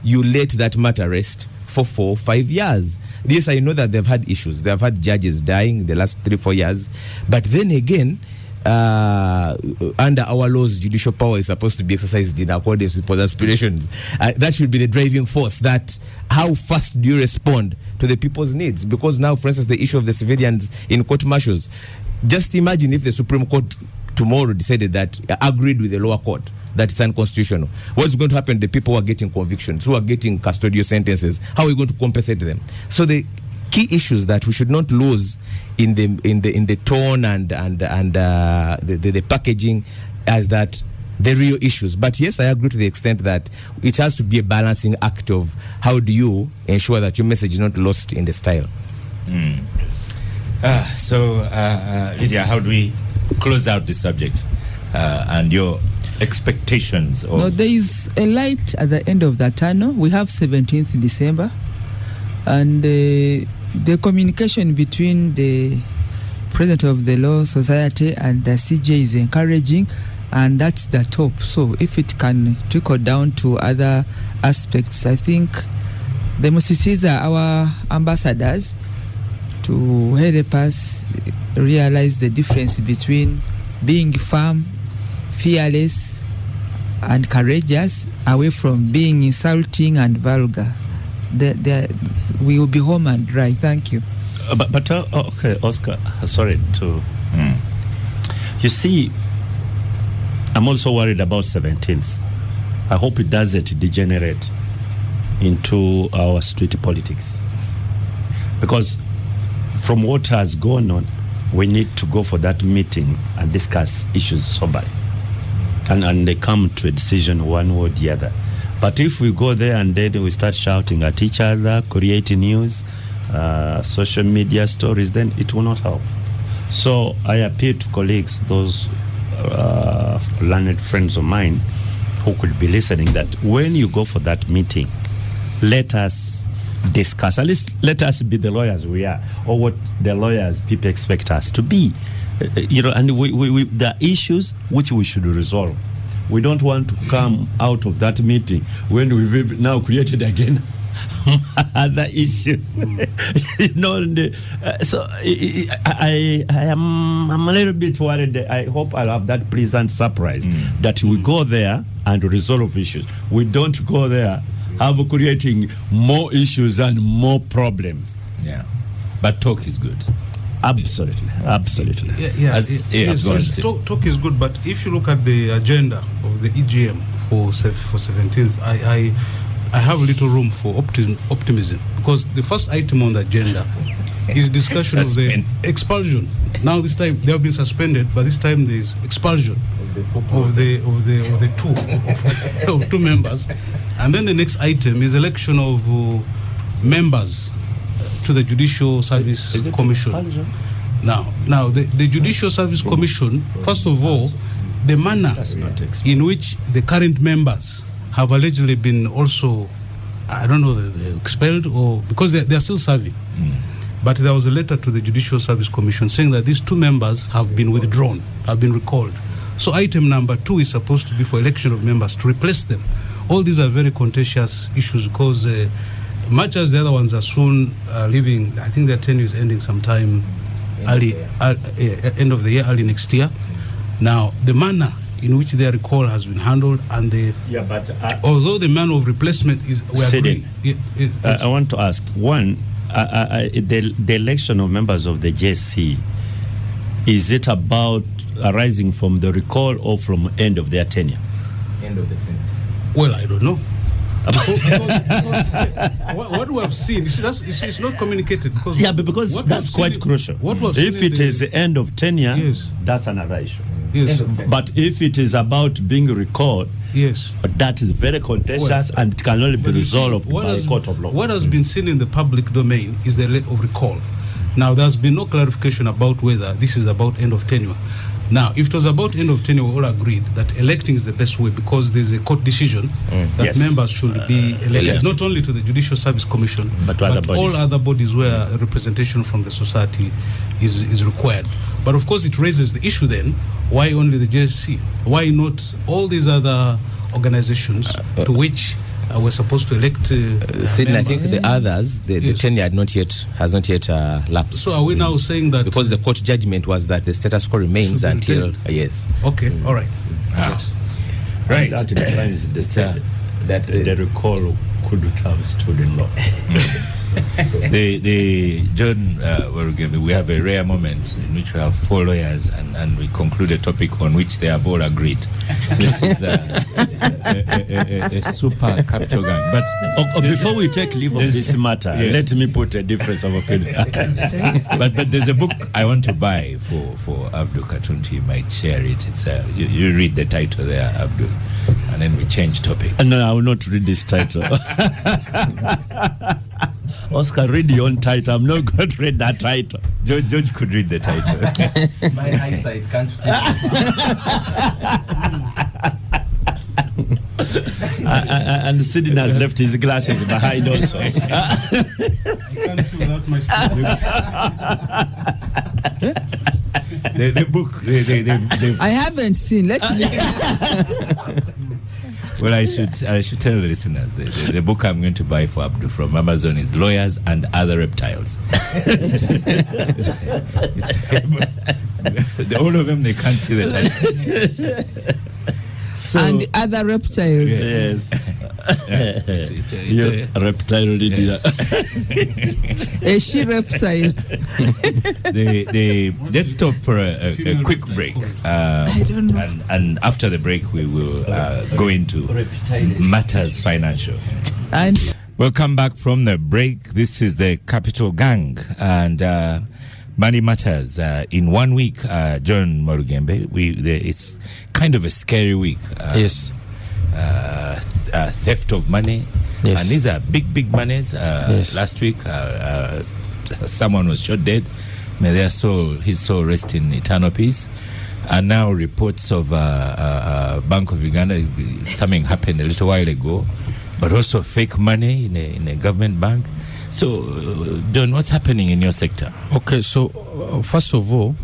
you let that matter rest for 4 or 5 years. Yes, I know that they've had issues. They've had judges dying in the last 3 or 4 years. But then again, under our laws, judicial power is supposed to be exercised in accordance with people's aspirations. That should be the driving force. That how fast do you respond to the people's needs? Because now, for instance, the issue of the civilians in court martials. Just imagine if the Supreme Court tomorrow decided that agreed with the lower court that it's unconstitutional. What's going to happen to the people who are getting convictions, who are getting custodial sentences? How are we going to compensate them? So the key issues that we should not lose in the tone and the packaging as that the real issues. But yes, I agree to the extent that it has to be a balancing act of how do you ensure that your message is not lost in the style. Lydia, how do we close out this subject and your expectations? No, there is a light at the end of the tunnel. We have 17th December, and the communication between the President of the Law Society and the CJ is encouraging, and that's the top. So if it can trickle down to other aspects, I think the MCCs are our ambassadors to help us realize the difference between being firm, fearless, and courageous, away from being insulting and vulgar. We will be home and dry. Thank you. Okay, Oscar, sorry to... You see, I'm also worried about 17th. I hope it doesn't degenerate into our street politics. Because from what has gone on, we need to go for that meeting and discuss issues soberly. And they come to a decision one way or the other. But if we go there and then we start shouting at each other, creating news, social media stories, then it will not help. So I appeal to colleagues, those learned friends of mine who could be listening, that when you go for that meeting, let us discuss. At least let us be the lawyers we are, or what the lawyers people expect us to be. And we there are issues which we should resolve. We don't want to come out of that meeting when we've now created again other issues. So I'm a little bit worried. I hope I'll have that pleasant surprise that we go there and resolve issues. We don't go there creating more issues and more problems. Yeah, but talk is good. Absolutely. Talk is good, but if you look at the agenda of the EGM for 17th, I have little room for optimism, because the first item on the agenda is discussion of the expulsion. Now this time they have been suspended, but this time there is expulsion of the two members, and then the next item is election of members to the Judicial Service Commission. Now the Judicial Service Commission, first of all, the manner in which the current members have allegedly been also, I don't know, expelled, or because they are still serving. But there was a letter to the Judicial Service Commission saying that these two members have been withdrawn, have been recalled. So item number 2 is supposed to be for election of members to replace them. All these are very contentious issues, because much as the other ones are soon leaving, I think their tenure is ending sometime end of the year, early next year. Now, the manner in which their recall has been handled, and although the manner of replacement is, we agree. I want to ask, one, the election of members of the JSC, is it about arising from the recall or from end of their tenure? End of the tenure. Well, I don't know. because what we have seen, it's not communicated. Because that's quite crucial. If it is the end of tenure, yes, that's another issue. Yes. But if it is about being recalled, yes, that is very contentious, and it can only be resolved by a court of law. What has been seen in the public domain is the rate of recall. Now, there's been no clarification about whether this is about end of tenure. Now, if it was about end of tenure, we all agreed that electing is the best way, because there's a court decision that members should be elected, not only to the Judicial Service Commission, but all other bodies where representation from the society is required. But of course, it raises the issue then, why only the JSC? Why not all these other organizations to which we're supposed to elect Sidney, I think the others, the tenure has not yet lapsed. So are we now saying that... Because the court judgment was that the status quo remains until... Yes. Okay, all right. Yes. Right. That implies that the recall couldn't have stood in law. We have a rare moment in which we have 4 lawyers and we conclude a topic on which they have all agreed. This is a super capital gang. But before we take leave of this matter, let me put a difference of opinion. but there's a book I want to buy for Abdul Katuntu. You might share it. It's you read the title there, Abdul, and then we change topics. No, I will not read this title. Oscar, read your own title. I'm not going to read that title. George could read the title. My eyesight can't see. And Sidney has left his glasses behind also. I can't see without my the book. I haven't seen. Let me. Well, I should tell the listeners the book I'm going to buy for Abdul from Amazon is Lawyers and Other Reptiles. All of them, they can't see the title. And other reptiles. Yes. It's a reptile. Yes. A she reptile. Let's stop for a quick break. I don't know. And after the break, we will go into matters financial. And we'll come back from the break. This is the Capital Gang and Money Matters. In 1 week, John Marugembe, it's kind of a scary week. Yes. Theft of money. Yes. And these are big monies. Yes. Last week, someone was shot dead. May his soul rest in eternal peace. And now reports of Bank of Uganda, something happened a little while ago. but also fake money in a government bank. So, Don, what's happening in your sector? Okay, so first of all,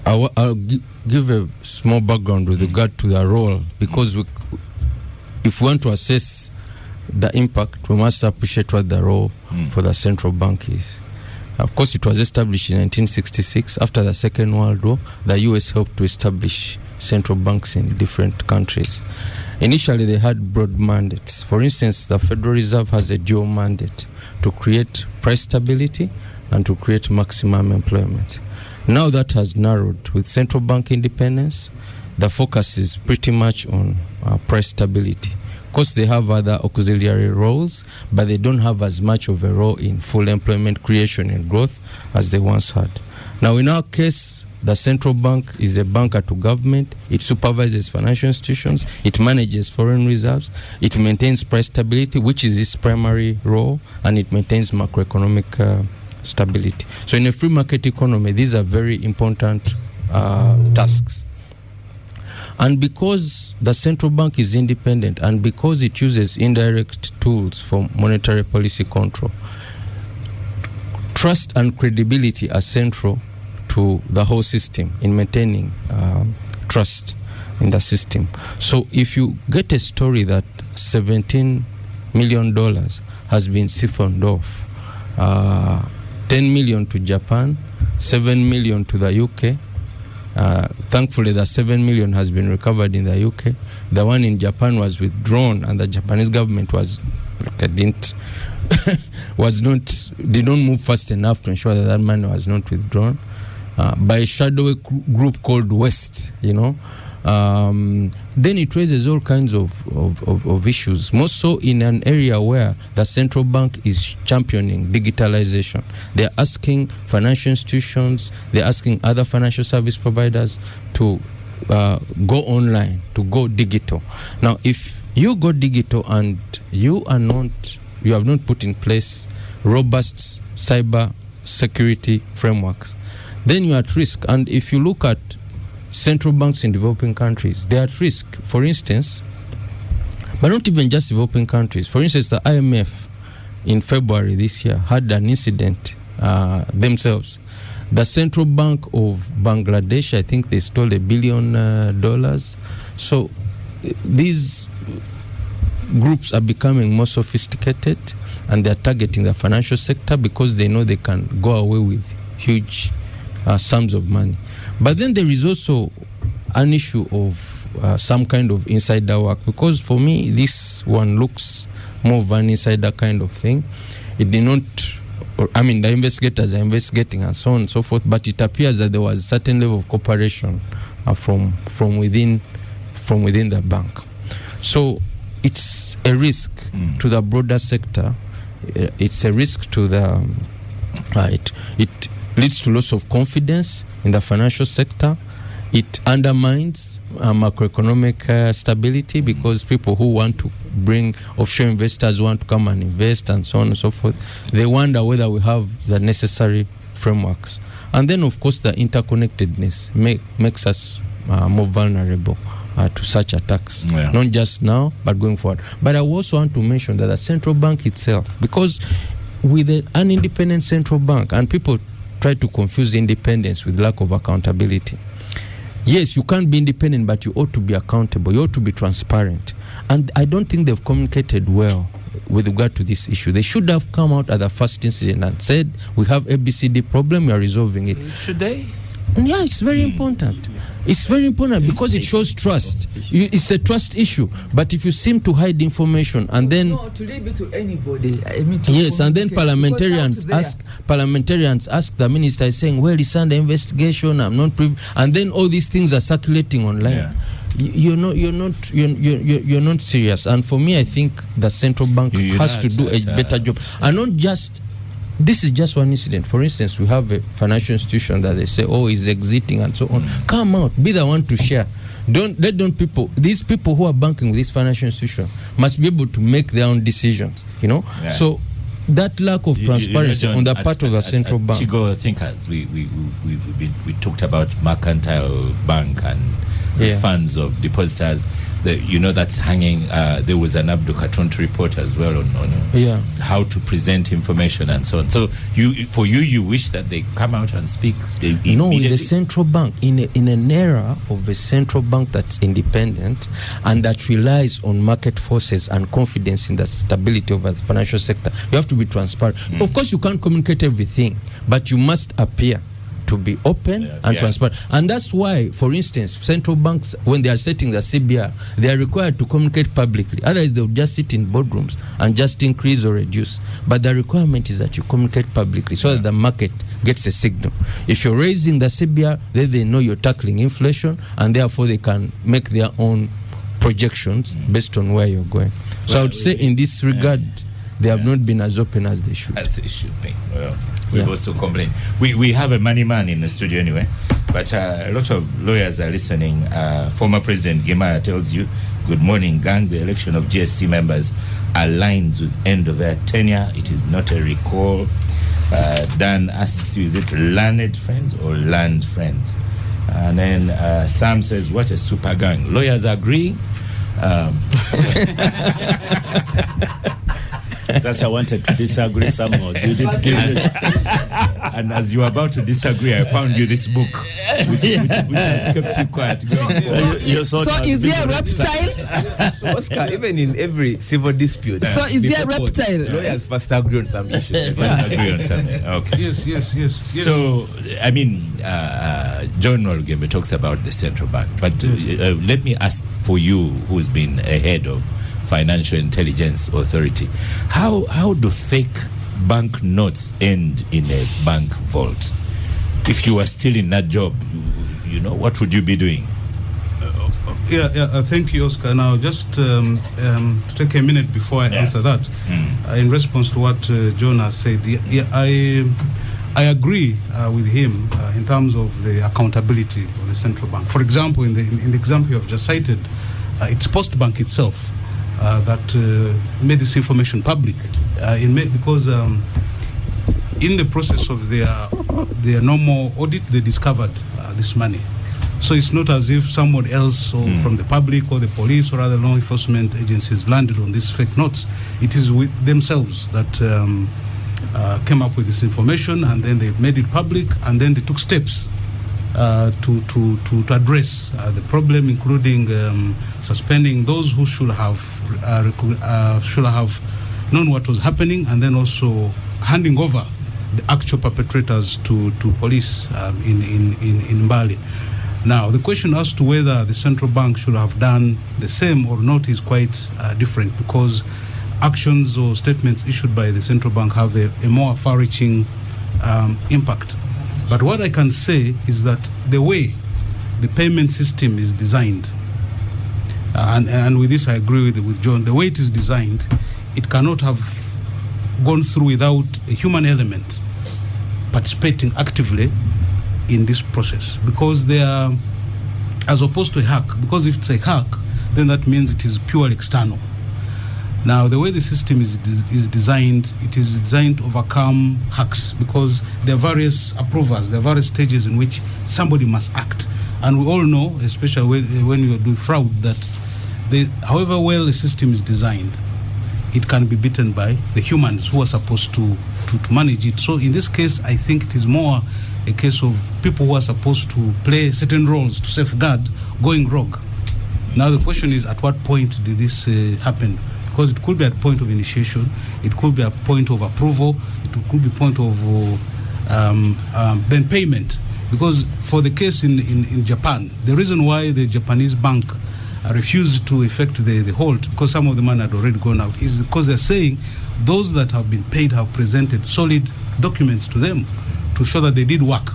I'll give a small background with regard to the role, because if we want to assess the impact, we must appreciate what the role for the central bank is. Of course, it was established in 1966. After the Second World War, the US helped to establish central banks in different countries. Initially, they had broad mandates. For instance, the Federal Reserve has a dual mandate to create price stability and to create maximum employment. Now that has narrowed with central bank independence. The focus is pretty much on price stability. Of course, they have other auxiliary roles, but they don't have as much of a role in full employment creation and growth as they once had. Now, in our case, the central bank is a banker to government. It supervises financial institutions. It manages foreign reserves. It maintains price stability, which is its primary role, and it maintains macroeconomic stability. So in a free market economy, these are very important tasks. And because the central bank is independent and because it uses indirect tools for monetary policy control, trust and credibility are central to the whole system in maintaining trust in the system. So if you get a story that $17 million has been siphoned off, 10 million to Japan, 7 million to the UK. Thankfully, the 7 million has been recovered in the UK. The one in Japan was withdrawn, and the Japanese government did not move fast enough to ensure that money was not withdrawn by a shadowy group called West. Then it raises all kinds of issues, more so in an area where the central bank is championing digitalization. They're asking financial institutions, they're asking other financial service providers to go online, to go digital. Now, if you go digital and you have not put in place robust cyber security frameworks, then you're at risk. And if you look at central banks in developing countries, they are at risk. For instance, but not even just developing countries. For instance, the IMF in February this year had an incident themselves. The Central Bank of Bangladesh, I think they stole $1 billion. So these groups are becoming more sophisticated, and they're targeting the financial sector because they know they can go away with huge sums of money. But then there is also an issue of some kind of insider work, because for me this one looks more of an insider kind of thing. It did not, the investigators are investigating and so on and so forth, but it appears that there was a certain level of cooperation from within the bank. So it's a risk to the broader sector. It's a risk to the it leads to loss of confidence in the financial sector. It undermines macroeconomic stability, because people who want to bring offshore investors want to come and invest and so on and so forth. They wonder whether we have the necessary frameworks. And then, of course, the interconnectedness makes us more vulnerable to such attacks, not just now, but going forward. But I also want to mention that the central bank itself, because with an independent central bank, and people try to confuse independence with lack of accountability. Yes, you can't be independent, but you ought to be accountable. You ought to be transparent. And I don't think they've communicated well with regard to this issue. They should have come out at the first incident and said, we have ABCD problem, we are resolving it. Should they? Yeah, it's very important. It's very important because it shows trust. It's a trust issue. But if you seem to hide information and then to leave it to anybody. Yes, and then parliamentarians ask the minister, saying, "Well, it's under investigation. I'm not privy," and then all these things are circulating online. Yeah. You're not serious. And for me, I think the central bank has to do a better job, and not just. This is just one incident. For instance, we have a financial institution that they say, "Oh, he's exiting," and so on. Come out, be the one to share. These people who are banking with this financial institution must be able to make their own decisions. Yeah. So that lack of transparency on the part of the central bank. Chigo thinkers, we talked about mercantile bank and funds of depositors. That's hanging. There was an Hon Katuntu report as well on how to present information and so on. So you wish that they come out and speak immediately? No, in the central bank, in an era of a central bank that's independent and that relies on market forces and confidence in the stability of the financial sector, you have to be transparent. Of course, you can't communicate everything, but you must appear to be open and transparent. And that's why, for instance, central banks, when they are setting the CBR, they are required to communicate publicly. Otherwise, they'll just sit in boardrooms and just increase or reduce. But the requirement is that you communicate publicly so that the market gets a signal. If you're raising the CBR, then they know you're tackling inflation, and therefore they can make their own projections based on where you're going. So I would say in this regard, they have not been as open as they should. As they should be. Well, we've also complained. We have a money man in the studio anyway, but a lot of lawyers are listening. Former President Gemara tells you, good morning, gang. The election of GSC members aligns with end of their tenure. It is not a recall. Dan asks you, is it learned friends or land friends? And then Sam says, what a super gang. Lawyers agree. That's I wanted to disagree somehow. You didn't give it. And as you were about to disagree, I found you this book, which has kept you quiet. So is he a reptile? So Oscar, even in every civil dispute, so is he a reptile? Lawyers first agree on some issues. First agree on something. Okay. Yes. So, I mean, John Walgembe talks about the central bank, but let me ask for you, who's been ahead of Financial Intelligence Authority, how do fake bank notes end in a bank vault? If you were still in that job, what would you be doing? Thank you, Oscar. Now, just to take a minute before I answer that, in response to what John has said, I agree with him in terms of the accountability of the central bank. For example, in the example you have just cited, it's Postbank itself that made this information public. Because in the process of their normal audit, they discovered this money. So it's not as if someone else or from the public or the police or other law enforcement agencies landed on these fake notes. It is with themselves that came up with this information, and then they made it public, and then they took steps to address the problem, including suspending those who should have known what was happening, and then also handing over the actual perpetrators to police in Bali. Now, the question as to whether the central bank should have done the same or not is quite different, because actions or statements issued by the central bank have a more far-reaching impact. But what I can say is that the way the payment system is designed, and with this I agree with John, the way it is designed, it cannot have gone through without a human element participating actively in this process, because they are, as opposed to a hack, because if it's a hack, then that means it is purely external. Now, the way the system is designed, it is designed to overcome hacks, because there are various approvers, there are various stages in which somebody must act. And we all know, especially when you are doing fraud, that however well the system is designed, it can be beaten by the humans who are supposed to manage it. So in this case, I think it is more a case of people who are supposed to play certain roles to safeguard going rogue. Now the question is, at what point did this happen? Because it could be at point of initiation, it could be a point of approval, it could be point of then payment. Because for the case in Japan, the reason why the Japanese bank refused to effect the hold, because some of the money had already gone out, is because they're saying those that have been paid have presented solid documents to them to show that they did work.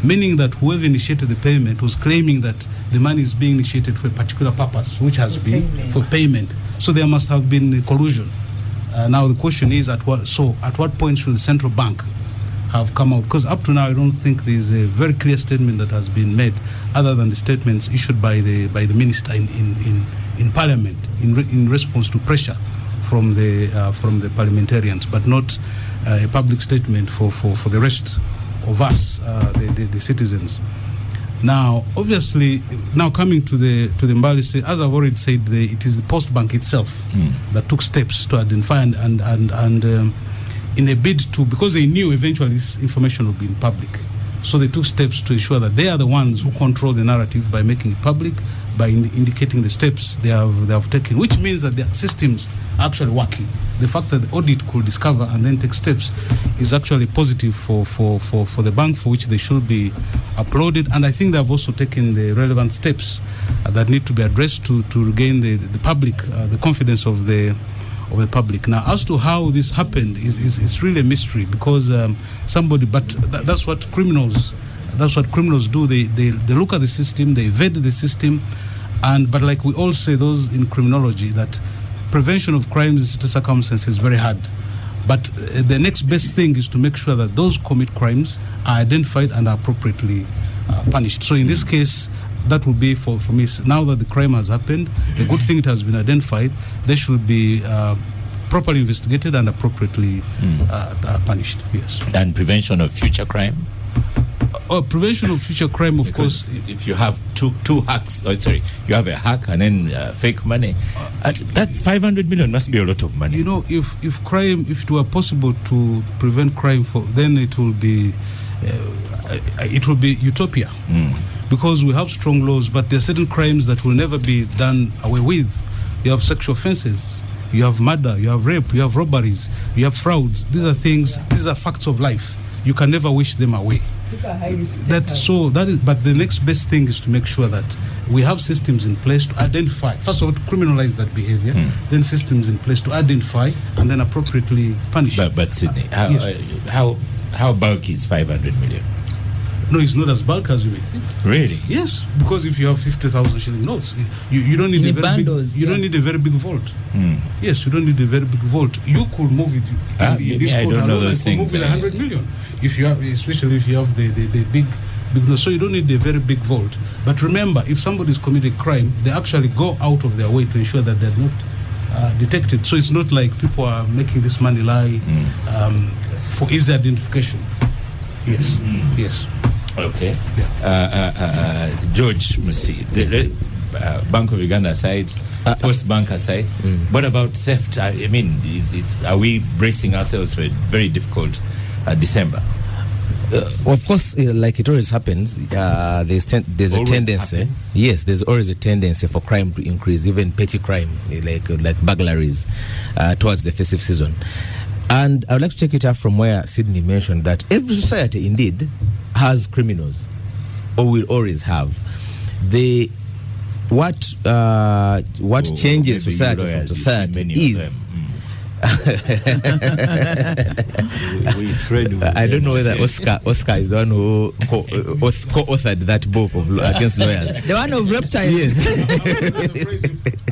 Meaning that whoever initiated the payment was claiming that the money is being initiated for a particular purpose, which has been for payment. So there must have been collusion. Now the question is, at what point should the central bank have come out? Because up to now, I don't think there is a very clear statement that has been made, other than the statements issued by the minister in Parliament in response to pressure from the parliamentarians, but not a public statement for the rest of us, the citizens. Now, obviously, now coming to the Mbali, as I've already said, it is the Post Bank itself that took steps to identify and in a bid to, because they knew eventually this information would be in public. So they took steps to ensure that they are the ones who control the narrative by making it public, by indicating the steps they have taken, which means that their systems are actually working. The fact that the audit could discover and then take steps is actually positive for the bank, for which they should be applauded. And I think they have also taken the relevant steps that need to be addressed to regain the public, the confidence of the public. Now, as to how this happened is really a mystery, because that's what criminals do. They look at the system, they evade the system, but like we all say, those in criminology, that prevention of crimes in certain circumstances is very hard. But the next best thing is to make sure that those who commit crimes are identified and are appropriately punished. So in this case, that would be for me, now that the crime has happened, a good thing it has been identified, they should be properly investigated and appropriately punished. Yes. And prevention of future crime? Prevention of future crime, of because course. If you have two hacks, you have a hack and then fake money, that 500 million must be a lot of money. You know, if it were possible to prevent crime, then it will be utopia. Because we have strong laws, but there are certain crimes that will never be done away with. You have sexual offenses, you have murder, you have rape, you have robberies, you have frauds. These are facts of life. You can never wish them away. But the next best thing is to make sure that we have systems in place to identify, first of all, to criminalize that behavior, then systems in place to identify and then appropriately punish. But Sydney, how bulky is 500 million? No, it's not as bulky as you may think. Really? Yes, because if you have 50,000 shilling notes, you don't need don't need a very big vault. Yes, you don't need a very big vault. You could move it. I don't know those things. Move with 100 million. If you have, especially if you have the big notes, so you don't need a very big vault. But remember, if somebody's committed a crime, they actually go out of their way to ensure that they're not detected. So it's not like people are making this money lie for easy identification. Yes. Yes. Okay. Yeah. George Musi, the Bank of Uganda aside, Post Bank aside, what about theft? I mean, are we bracing ourselves for a very difficult December? Of course, like it always happens, there's a tendency. Happens. Yes, there's always a tendency for crime to increase, even petty crime, like burglaries, towards the festive season. And I would like to take it up from where Sydney mentioned that every society indeed has criminals, or will always have. What changes society from society is. We trade. I don't know whether Oscar is the one who co-authored that book of against lawyers. The one of reptiles. Yes.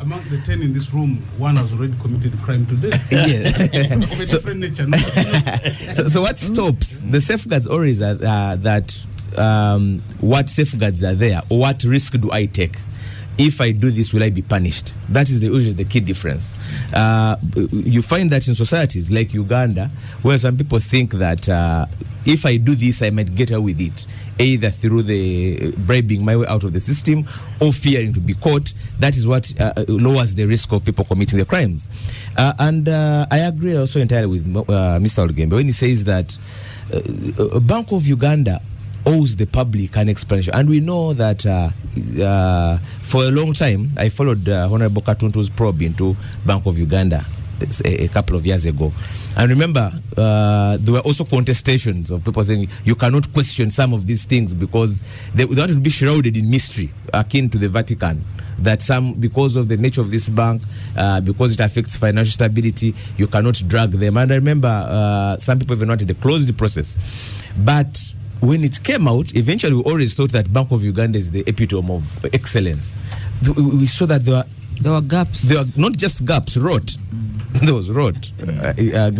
Among the 10 in this room, one has already committed a crime today. Yes. Of a different nature. No? So what stops the safeguards always are that what safeguards are there, or what risk do I take? If I do this, will I be punished? That is usually the key difference. You find that in societies like Uganda, where some people think that if I do this, I might get away with it, either through the bribing my way out of the system or fearing to be caught. That is what lowers the risk of people committing the crimes. And I agree also entirely with Mr. Olugembe when he says that Bank of Uganda owes the public an explanation. And we know that for a long time, I followed Honorable Katuntu's probe into Bank of Uganda a couple of years ago. And remember, there were also contestations of people saying you cannot question some of these things because they want to be shrouded in mystery, akin to the Vatican. That because of the nature of this bank, because it affects financial stability, you cannot drag them. And I remember some people even wanted to close the process. But when it came out, eventually we always thought that Bank of Uganda is the epitome of excellence. We saw that there were gaps. There were not just gaps, rot. There was rot.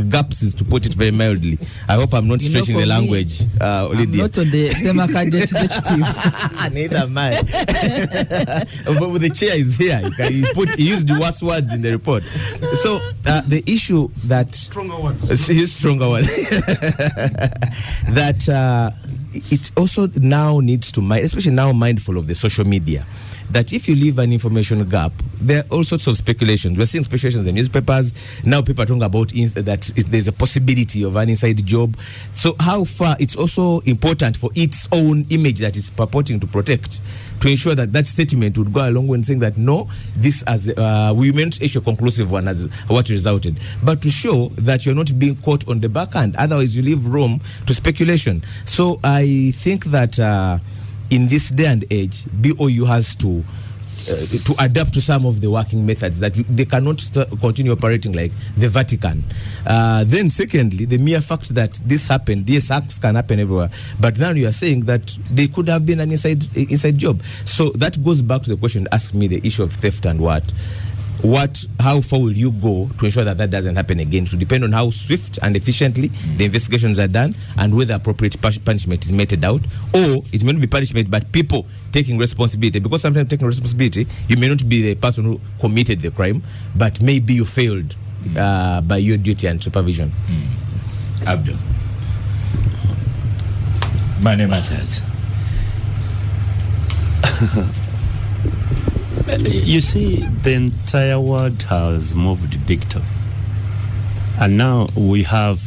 Gaps is to put it very mildly. I hope I'm not stretching the language. I'm not on the same executive. Neither am I. But the chair is here. He used the worst words in the report. So the issue that stronger words. Stronger words. That it also now needs to mind, especially now mindful of the social media, that if you leave an information gap, there are all sorts of speculations. We're seeing speculations in the newspapers. Now people are talking about that there's a possibility of an inside job. So how far it's also important for its own image that it's purporting to protect, to ensure that that statement would go along when saying that no, this as we meant issue a conclusive one as what resulted, but to show that you're not being caught on the back end. Otherwise, you leave room to speculation. So I think that in this day and age, BoU has to adapt to some of the working methods that they cannot continue operating like the Vatican. Then secondly, the mere fact that this happened, these acts can happen everywhere, but now you are saying that they could have been an inside job. So that goes back to the question, ask me the issue of theft and how far will you go to ensure that that doesn't happen again? To depend on how swift and efficiently the investigations are done and whether appropriate punishment is meted out, or it may not be punishment but people taking responsibility, because sometimes taking responsibility, you may not be the person who committed the crime, but maybe you failed by your duty and supervision. Abdul, money matters. You see, the entire world has moved digital. And now we have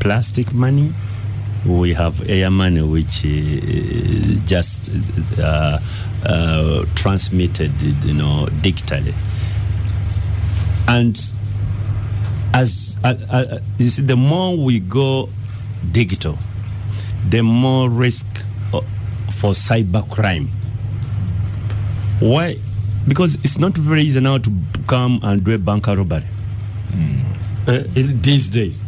plastic money, we have air money, which just transmitted, digitally. And as you see, the more we go digital, the more risk for cybercrime. Why? Because it's not very easy now to come and do a bank robbery. These days,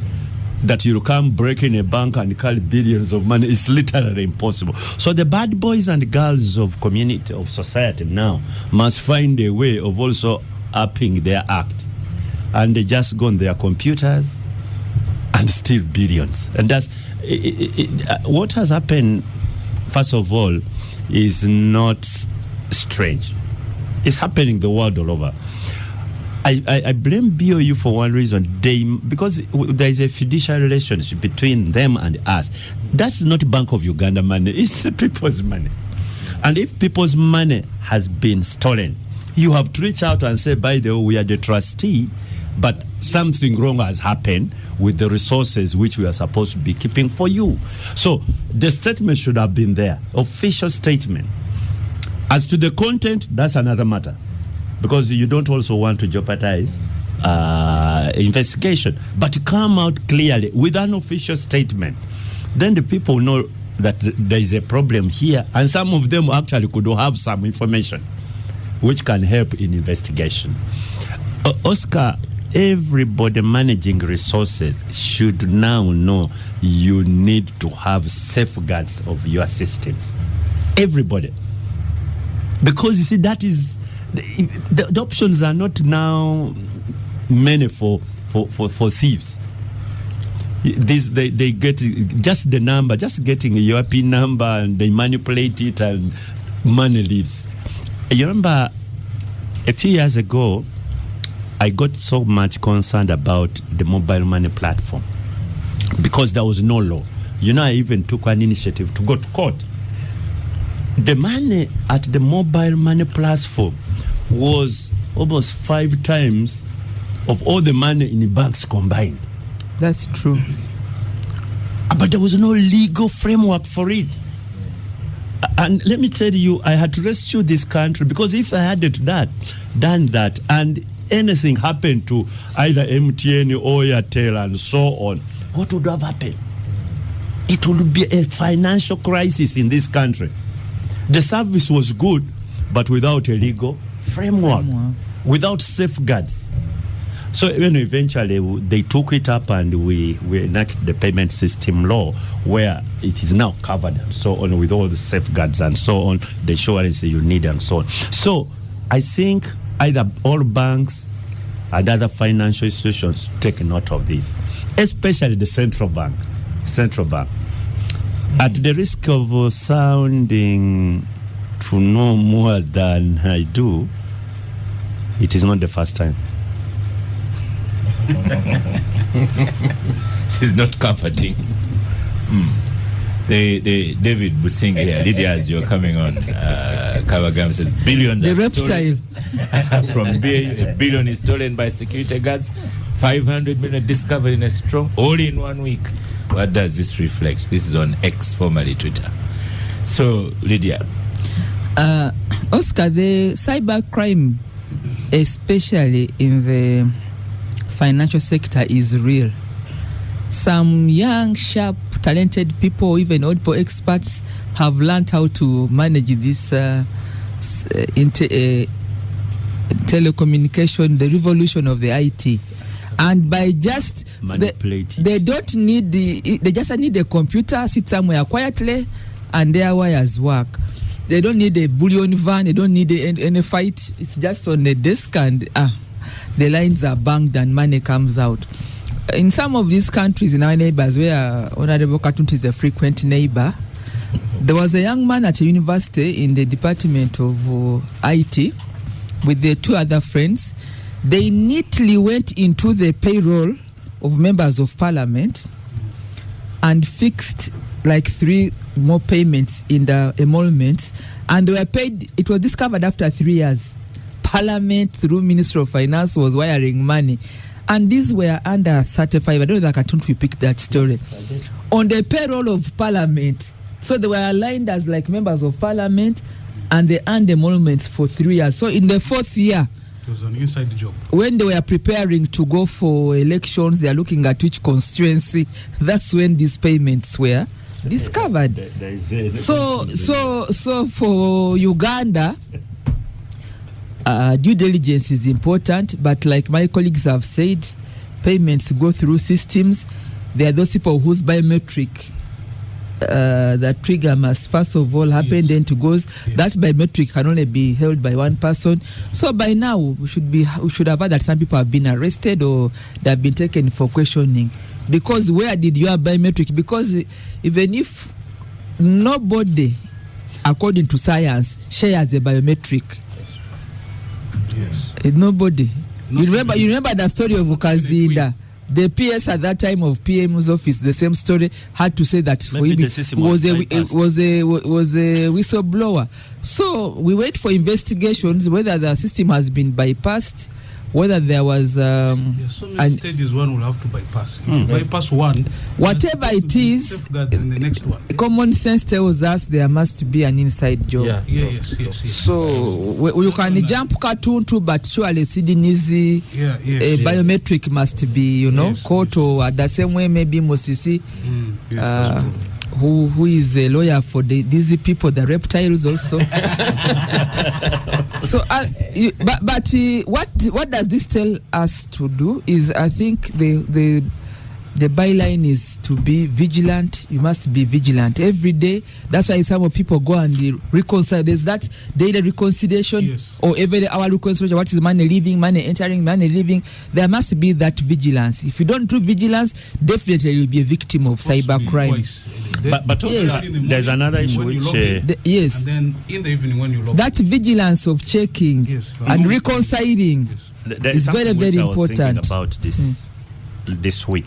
that you come break in a bank and carry billions of money is literally impossible. So the bad boys and girls of community, of society now, must find a way of also upping their act. And they just go on their computers and steal billions. And that's what has happened, first of all, is not strange. It's happening the world all over. I blame BoU for one reason. Because there is a fiduciary relationship between them and us. That's not Bank of Uganda money. It's people's money. And if people's money has been stolen, you have to reach out and say, by the way, we are the trustee, but something wrong has happened with the resources which we are supposed to be keeping for you. So the statement should have been there, official statement. As to the content, that's another matter, because you don't also want to jeopardize investigation. But to come out clearly with an official statement, then the people know that there is a problem here, and some of them actually could have some information which can help in investigation. Oscar, everybody managing resources should now know you need to have safeguards of your systems. Everybody. Because you see, that is the options are not now many for thieves. They get just the number, just getting your PIN number, and they manipulate it and money leaves. You remember a few years ago, I got so much concerned about the mobile money platform because there was no law. I even took an initiative to go to court. The money at the mobile money platform was almost 5 times of all the money in the banks combined. That's true. But there was no legal framework for it. And let me tell you, I had to rescue this country, because if I had done that, and anything happened to either MTN or Airtel and so on, what would have happened? It would be a financial crisis in this country. The service was good, but without a legal framework, without safeguards. So eventually they took it up and we enacted the payment system law, where it is now covered and so on, with all the safeguards and so on, the assurance you need and so on. So I think either all banks and other financial institutions take note of this, especially the central bank. At the risk of sounding to know more than I do, it is not the first time. It is not comforting. The David Busing here, Lydia, as you're coming on, Kawagam says billions. The reptile. From BoU, $1 billion is stolen by security guards. 500 million discovered in a straw, all in 1 week. What does this reflect? This is on X, formerly Twitter. So, Lydia. Oscar, the cybercrime, especially in the financial sector, is real. Some young, sharp, talented people, even old people experts, have learned how to manage this telecommunication, the revolution of the IT. And by just they don't need they just need a computer, sit somewhere quietly, and their wires work. They don't need a bullion van, they don't need any fight. It's just on the desk and the lines are banged and money comes out. In some of these countries, in our neighbors, where Honorable Katuntu is a frequent neighbor, there was a young man at a university in the department of IT with their 2 other friends. They neatly went into the payroll of members of parliament and fixed like 3 more payments in the emoluments, and they were paid. It was discovered after 3 years. Parliament, through Ministry of Finance, was wiring money. And these were under 35. I don't know if Katuntu picked that story. Yes, on the payroll of Parliament. So they were aligned as like members of Parliament, and they earned emoluments for 3 years. So in the 4th year, it was an inside job. When they were preparing to go for elections, they are looking at which constituency. That's when these payments were discovered. So for Uganda, due diligence is important, but like my colleagues have said, payments go through systems. There are those people whose biometric that trigger must first of all happen, yes, then to goes. Yes. That biometric can only be held by one person. So by now we should have heard that some people have been arrested or they have been taken for questioning. Because where did you have biometric? Because even if nobody, according to science, shares a biometric, yes, nobody. You remember the story of Ukazinda. The PS at that time of PM's office, the same story, had to say that for him was a whistleblower. So we wait for investigations whether the system has been bypassed, whether there was there are so many stages one will have to bypass. If you bypass one, whatever it is, safeguards in the next one. Common sense tells us there must be an inside job. Yes. So you can jump Katuntu, but surely Sidinizi biometric must be, caught, or the same way maybe Mosisi, who is a lawyer for these people, the reptiles also. So, what does this tell us to do? Is I think the byline is to be vigilant. You must be vigilant every day. That's why some people go and reconcile. There's that daily reconciliation, yes, or every hour reconciliation. What is money leaving, money entering, money leaving? There must be that vigilance. If you don't do vigilance, definitely you'll be a victim of cybercrime. But also, yes, there's another issue which yes, and then in the evening when you log that vigilance of checking, yes, and reconciling, yes, is very, very important. About this week,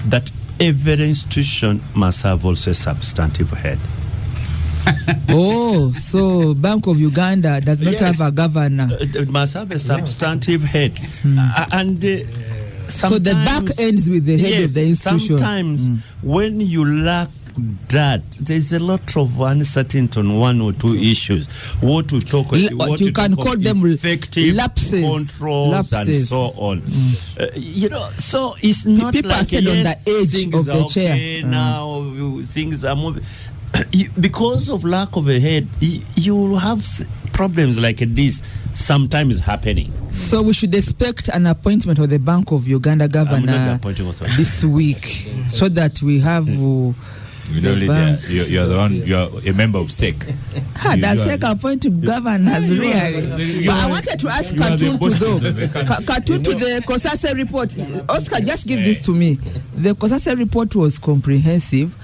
that every institution must have also a substantive head. So Bank of Uganda does not have a governor. It must have a substantive head, and. So the back ends with the head, yes, of the institution. Sometimes when you lack that, there's a lot of uncertainty on 1 or 2 issues. What you can call them effective lapses, controls, and so on. So it's not people like are still on the edge of the chair. Now things are moving. Because of lack of a head, you have problems like this sometimes happening. So we should expect an appointment of the Bank of Uganda governor this week, so that we have. Lydia, you're the one. You're a member of SEC. Does SEC appoint governors really? But I wanted to ask Katuntu though. Katuntu, the Kosase report. Oscar, just give this to me. The Kosase report was comprehensive.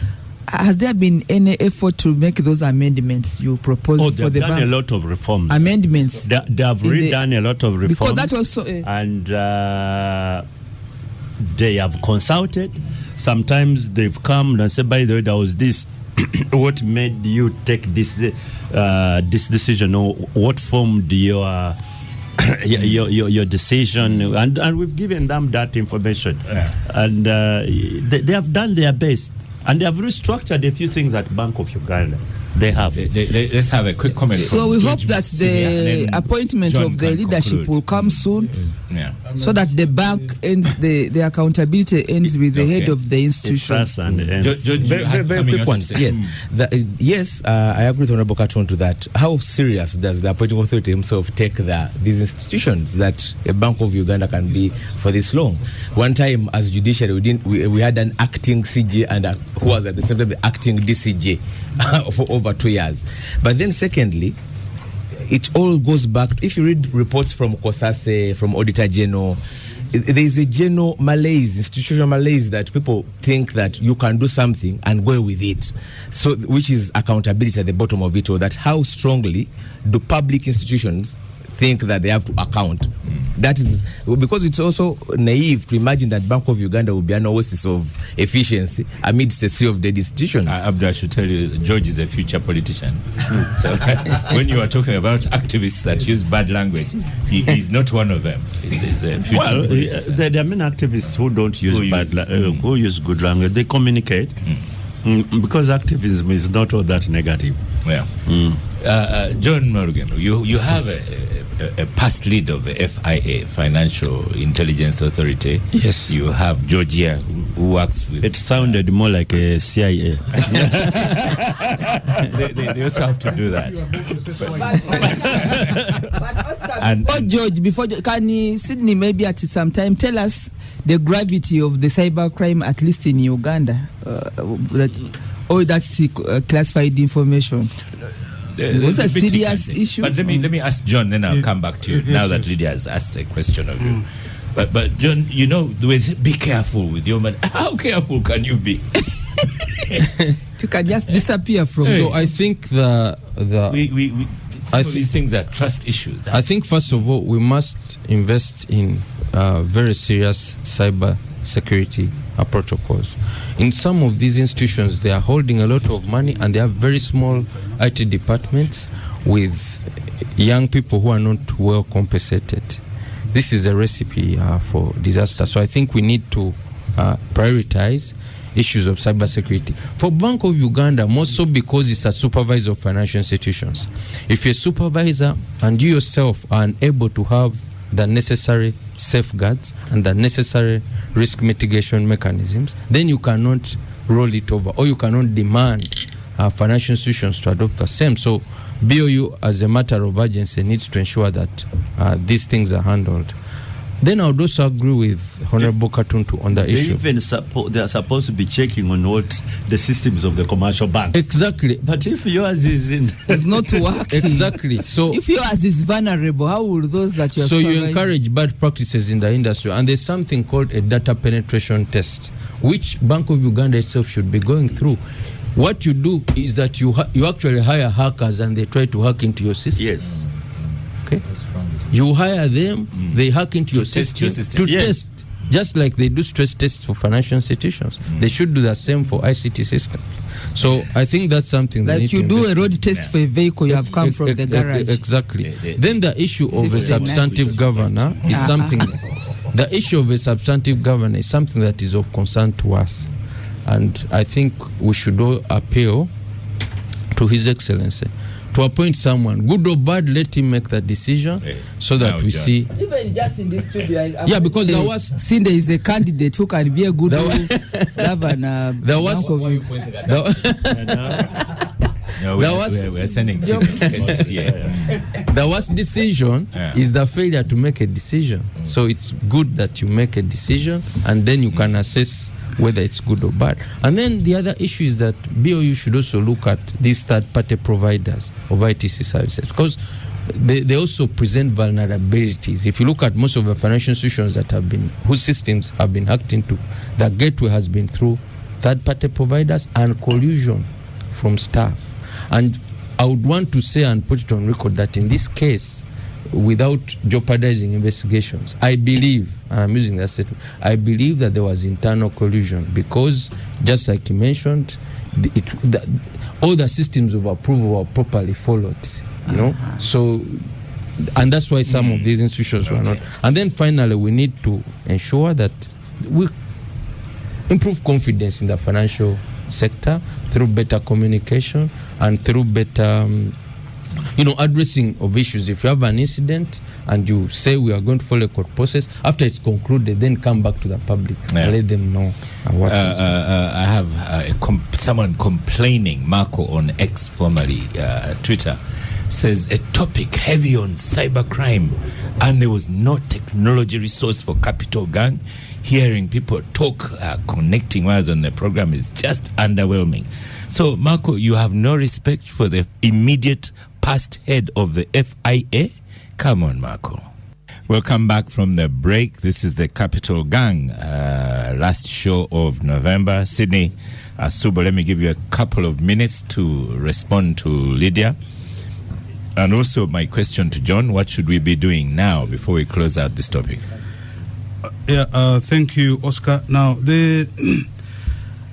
Has there been any effort to make those amendments you proposed for the bank? They've done a lot of reforms. Amendments. They have really done a lot of reforms. Because that also... and they have consulted. sometimes they've come and said, by the way, there was this. What made you take this decision, or what formed your decision? And we've given them that information, and they have done their best, and they have restructured a few things at Bank of Uganda. They have. Let's have a quick comment. So we hope that the appointment of the leadership will come soon, so that the bank ends, the accountability ends with the head of the institution. Very quick one. Yes, I agree with Hon Katuntu that how serious does the appointing authority himself take these institutions that a Bank of Uganda can be for this long? One time as Judicial, we had an acting CJ and who was at the same time the acting DCJ for over 2 years. But then secondly, it all goes back to, if you read reports from COSASE, from Auditor General, there is a general malaise, institutional malaise, that people think that you can do something and go with it. So, which is accountability at the bottom of it all, that how strongly do public institutions think that they have to account. That is because it's also naive to imagine that Bank of Uganda will be an oasis of efficiency amidst a sea of dead institutions. Abdul, I should tell you, George is a future politician. So when you are talking about activists that use bad language, he is not one of them. He's a future politician. There are many activists who don't use who use good language. They communicate. Because activism is not all that negative. Yeah. John Morgan, you have a past lead of the FIA, Financial Intelligence Authority. Yes. You have Georgia, who works with... It sounded more like a CIA. they also have to do that. But Oscar, before George, can Sydney maybe at some time tell us the gravity of the cybercrime, at least in Uganda? That's classified information. It's a serious issue. But let me ask John, then I'll come back to you. Now that Lydia has asked a question of you. But John, be careful with your money. How careful can you be? You can just disappear from. So I think these things are trust issues. I think first of all we must invest in very serious cyber security protocols. In some of these institutions, they are holding a lot of money and they have very small IT departments with young people who are not well compensated. This is a recipe for disaster. So I think we need to prioritize issues of cybersecurity. For Bank of Uganda, more so because it's a supervisor of financial institutions. If you're a supervisor and you yourself are unable to have the necessary safeguards and the necessary risk mitigation mechanisms, then you cannot roll it over, or you cannot demand financial institutions to adopt the same. So BoU, as a matter of urgency, needs to ensure that these things are handled. Then I would also agree with Honorable Katuntu on the issue. They are supposed to be checking on what the systems of the commercial banks. Exactly. But if yours is it's not working. Exactly. So if yours is vulnerable, how will those that you're so you encourage bad practices in the industry, and there's something called a data penetration test, which Bank of Uganda itself should be going through. What you do is that you actually hire hackers and they try to hack into your system. Yes. Okay. You hire them, they hack into your system to test, just like they do stress tests for financial institutions. They should do the same for ICT systems. So I think that's something like you do a road test for a vehicle you have come from the garage. Exactly. Then the issue of a substantive governor is something. The issue of a substantive governor is something that is of concern to us, and I think we should all appeal to His Excellency to appoint someone, good or bad. Let him make that decision, so that we see. Even just in this studio, because there was seen there is a candidate who can be a good governor. We're sending cases here. The worst decision is the failure to make a decision. So it's good that you make a decision and then you can assess whether it's good or bad. And then the other issue is that BoU should also look at these third-party providers of ITC services, because they also present vulnerabilities. If you look at most of the financial institutions whose systems have been hacked into, the gateway has been through third-party providers and collusion from staff. And I would want to say and put it on record that in this case, without jeopardizing investigations. I believe, and I'm using that statement, I believe that there was internal collusion because, just like you mentioned, all the systems of approval were properly followed, you know. So, and that's why some of these institutions were not. And then finally, we need to ensure that we improve confidence in the financial sector through better communication and through better addressing of issues. If you have an incident and you say we are going to follow a court process, after it's concluded, then come back to the public and let them know what I have someone complaining, Marco on X, formerly Twitter, says a topic heavy on cybercrime, and there was no technology resource for capital gang. Hearing people talk, connecting wires on the program is just underwhelming. So, Marco, you have no respect for the immediate past head of the FIA? Come on, Marco. Welcome back from the break. This is the Capital Gang, last show of November. Sydney, Subo, let me give you a couple of minutes to respond to Lydia. And also my question to John, what should we be doing now before we close out this topic? Thank you, Oscar. Now,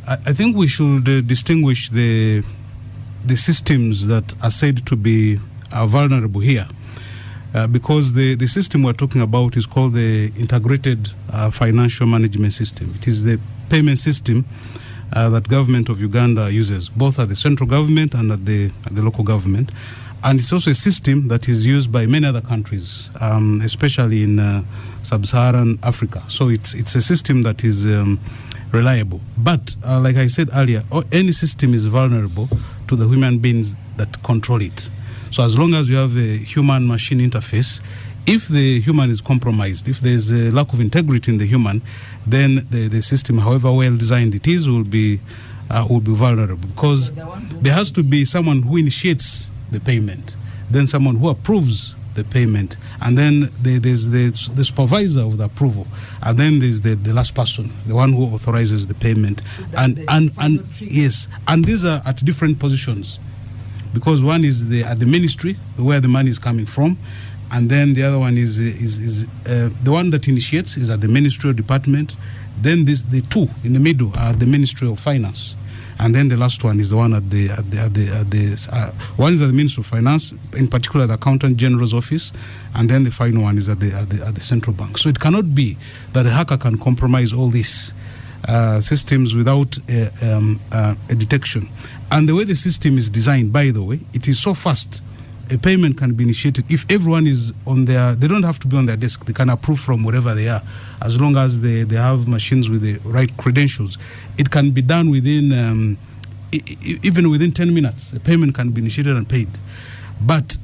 I think we should distinguish the systems that are said to be vulnerable here, because the system we're talking about is called the Integrated Financial Management System. It is the payment system that government of Uganda uses, both at the central government and at the local government. And it's also a system that is used by many other countries, especially in sub-Saharan Africa. So it's a system that is reliable. But like I said earlier, any system is vulnerable to the human beings that control it. So as long as you have a human-machine interface, if the human is compromised, if there's a lack of integrity in the human, then the system, however well designed it is, will be vulnerable, because there has to be someone who initiates the payment, then someone who approves the payment, and then there's the supervisor of the approval, and then there's the last person, the one who authorizes the payment, and yes, and these are at different positions, because one is at the ministry where the money is coming from, and then the other one is the one that initiates is at the ministerial department. Then the two in the middle are the Ministry of Finance. And then the last one is the one one is at the Ministry of Finance, in particular the Accountant General's office, and then the final one is at the central bank. So it cannot be that a hacker can compromise all these systems without a detection. And the way the system is designed, by the way, it is so fast. A payment can be initiated if everyone is on they don't have to be on their desk. They can approve from wherever they are, as long as they have machines with the right credentials. It can be done within, even within 10 minutes. A payment can be initiated and paid. But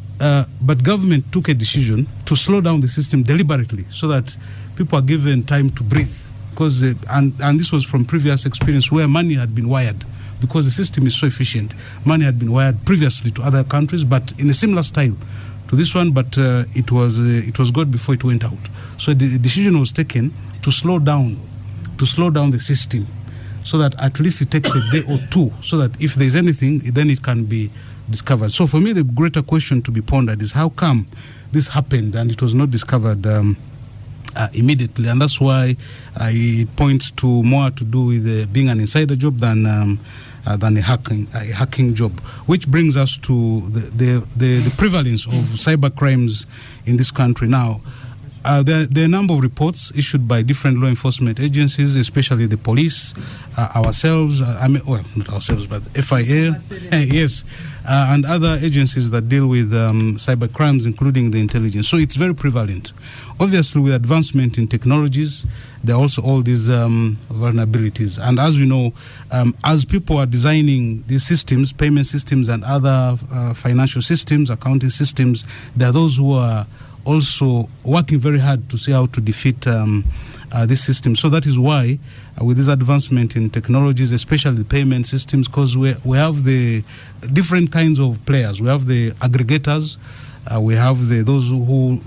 government took a decision to slow down the system deliberately so that people are given time to breathe. Because and this was from previous experience where money had been wired. Because the system is so efficient, money had been wired previously to other countries, but in a similar style to this one. But it was good before it went out. So the decision was taken to slow down the system, so that at least it takes a day or two, so that if there's anything, then it can be discovered. So for me, the greater question to be pondered is how come this happened and it was not discovered immediately, and that's why it points to more to do with being an insider job than a hacking job, which brings us to the prevalence of cyber crimes in this country now. There are a number of reports issued by different law enforcement agencies, especially the police, ourselves, not ourselves, but FIA, yes, and other agencies that deal with cyber crimes, including the intelligence. So it's very prevalent. Obviously, with advancement in technologies, there are also all these vulnerabilities. And as you know, as people are designing these systems, payment systems and other financial systems, accounting systems, there are those who are also working very hard to see how to defeat this system. So that is why, with this advancement in technologies, especially the payment systems, because we have the different kinds of players. We have the aggregators, we have those who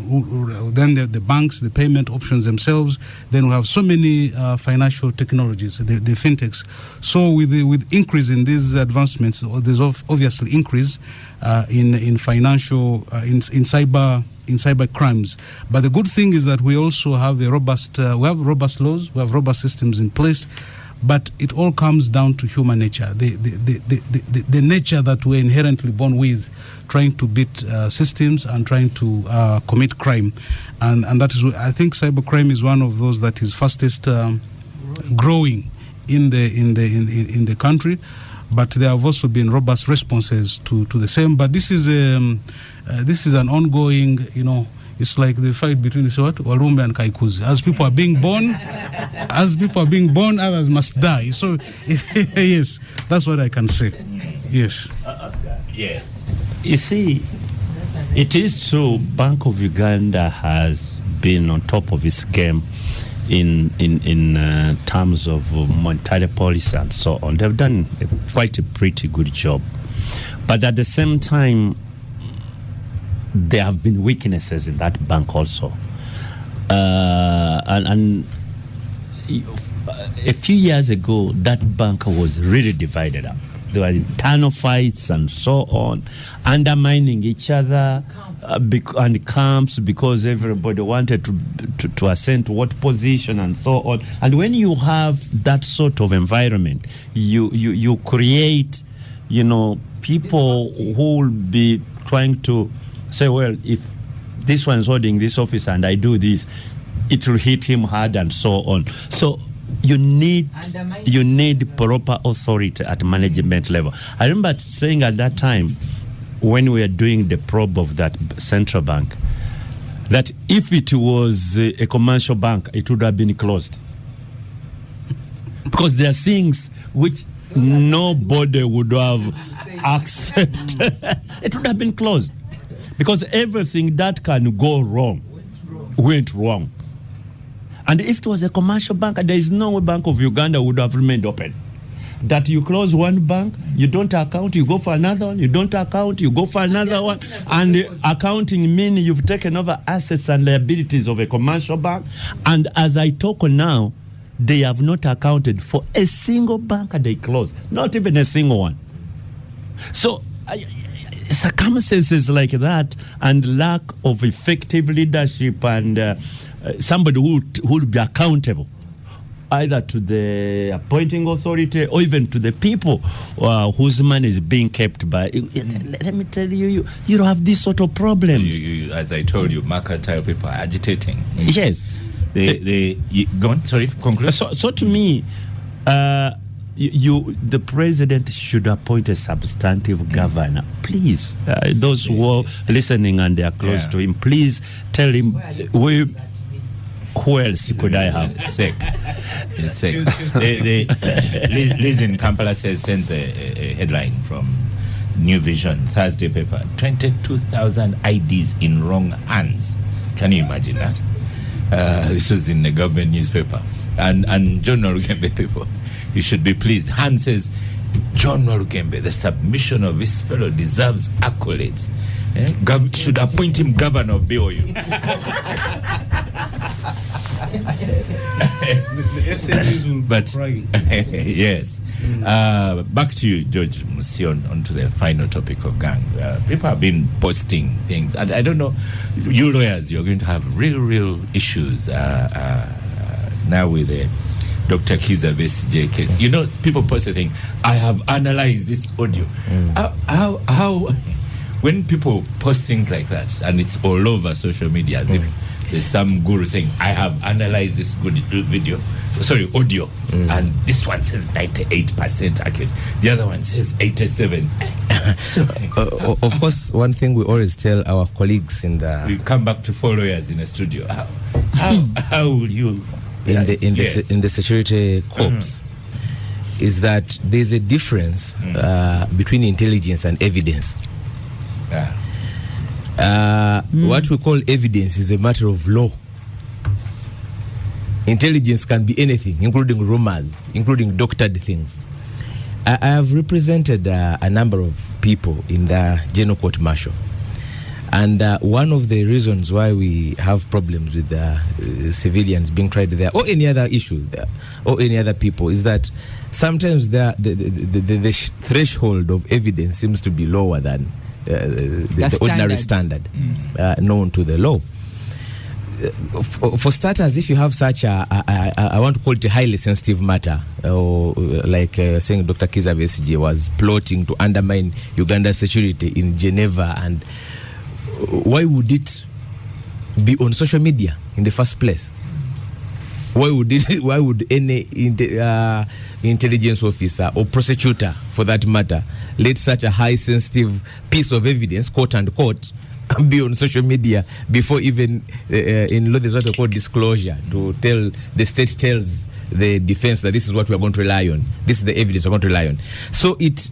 then the banks, the payment options themselves. Then we have so many financial technologies, the fintechs. So with increase in these advancements, there's obviously increase in financial in cyber in cyber crimes. But the good thing is that we also have robust laws, we have robust systems in place. But it all comes down to human nature, the nature that we're inherently born with, trying to beat systems and trying to commit crime, and that is, I think, cybercrime is one of those that is fastest growing in the country. But there have also been robust responses to the same. But this is an ongoing, it's like the fight between Walumbe and Kaikuzi. As people are being born, others must die. So, yes, that's what I can say. Yes. Oscar. Yes. You see, it is true, Bank of Uganda has been on top of its game in terms of monetary policy and so on. They've done quite a pretty good job. But at the same time, there have been weaknesses in that bank also. And a few years ago, that bank was really divided up. There were internal fights and so on, undermining each other and camps because everybody wanted to ascend to what position and so on. And when you have that sort of environment, you create, people who will be trying to say, well, if this one's holding this office and I do this, it will hit him hard and so on. So you need proper authority at management level. I remember saying at that time, when we were doing the probe of that central bank, that if it was a commercial bank, it would have been closed. Because there are things which nobody would have accepted. It would have been closed. Because everything that can go wrong went wrong. And if it was a commercial bank, there is no way Bank of Uganda would have remained open. That you close one bank, you don't account, you go for another one, you don't account, you go for another one. And accounting means you've taken over assets and liabilities of a commercial bank. And as I talk now, they have not accounted for a single bank they closed, not even a single one. So circumstances like that and lack of effective leadership and somebody who will be accountable either to the appointing authority or even to the people whose money is being kept by. Let me tell you, you don't have these sort of problems. As I told you, mercantile people are agitating. Yes. Go on, sorry, conclude. So to me, the president should appoint a substantive governor. Please, those who are listening and they are close to him, please tell him who else could I have? Sick. Liz in Kampala sends a headline from New Vision, Thursday paper, 22,000 IDs in wrong hands. Can you imagine that? This was in the government newspaper. And John Walugembe people, you should be pleased. Han says, John Walugembe, the submission of this fellow deserves accolades. Should appoint him governor of BoU. The SMEs will be crying. Yes. Back to you, George Musi, on to the final topic of gang. People have been posting things, and I don't know, you lawyers, you're going to have real issues now with the Dr. Kiza Besigye case. People post a thing, I have analyzed this audio. How when people post things like that, and it's all over social media, as if there's some guru saying, I have analyzed this audio, and this one says 98% accurate, the other one says 87%. Of course, one thing we always tell our colleagues in the... We come back to 4 lawyers in a studio. How will you... In the security corps, is that there's a difference between intelligence and evidence. What we call evidence is a matter of law. Intelligence can be anything, including rumors, including doctored things. I have represented a number of people in the General Court Martial. And one of the reasons why we have problems with civilians being tried there, or any other issue there, or any other people, is that sometimes the threshold of evidence seems to be lower than the ordinary standard known to the law. For starters, if you have such I want to call it a highly sensitive matter, or like saying Dr. Kizza Besigye was plotting to undermine Uganda's security in Geneva, and why would it be on social media in the first place? Why would any intelligence officer or prosecutor, for that matter, let such a high sensitive piece of evidence, quote unquote, be on social media before even in law there's what they call disclosure, to tell the state tells the defense that this is what we are going to rely on, this is the evidence we're going to rely on. So it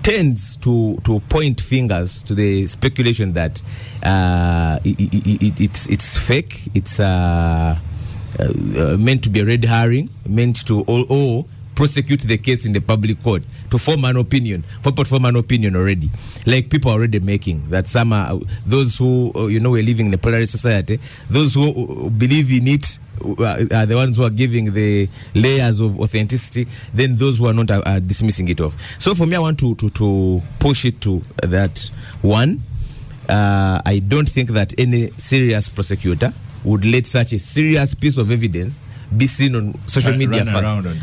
tends to point fingers to the speculation that it's fake, it's meant to be a red herring, meant to or prosecute the case in the public court, to form an opinion already, like people are already making, that some are those who we're living in a polarized society, those who believe in it are the ones who are giving the layers of authenticity, then those who are not are dismissing it off. So for me, I want to push it to that one. I don't think that any serious prosecutor would let such a serious piece of evidence be seen on social media. Run around on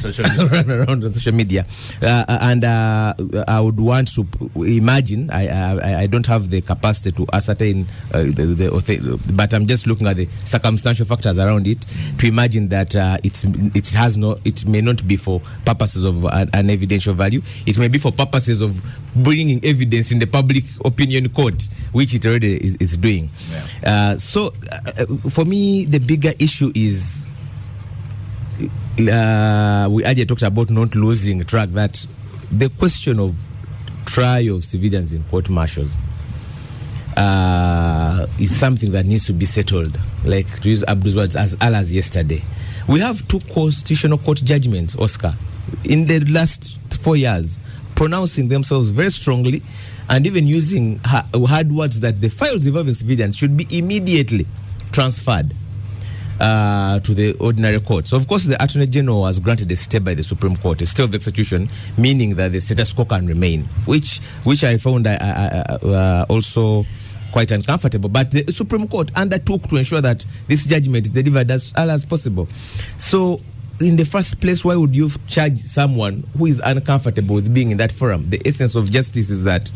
social media. And I would want to imagine, I don't have the capacity to ascertain but I'm just looking at the circumstantial factors around it to imagine that it may not be for purposes of an evidential value. It may be for purposes of bringing evidence in the public opinion court, which it already is doing. Yeah. So for me, the bigger issue is we earlier talked about not losing track that the question of trial of civilians in court martials is something that needs to be settled. Like, to use Abdul's words, as early as yesterday. We have 2 constitutional court judgments, Oscar, in the last 4 years, pronouncing themselves very strongly and even using hard words that the files involving civilians should be immediately transferred to the ordinary court. So, of course, the Attorney General was granted a stay by the Supreme Court, a stay of execution, meaning that the status quo can remain, which I found also quite uncomfortable. But the Supreme Court undertook to ensure that this judgment is delivered as early as possible. So, in the first place, why would you charge someone who is uncomfortable with being in that forum? The essence of justice is that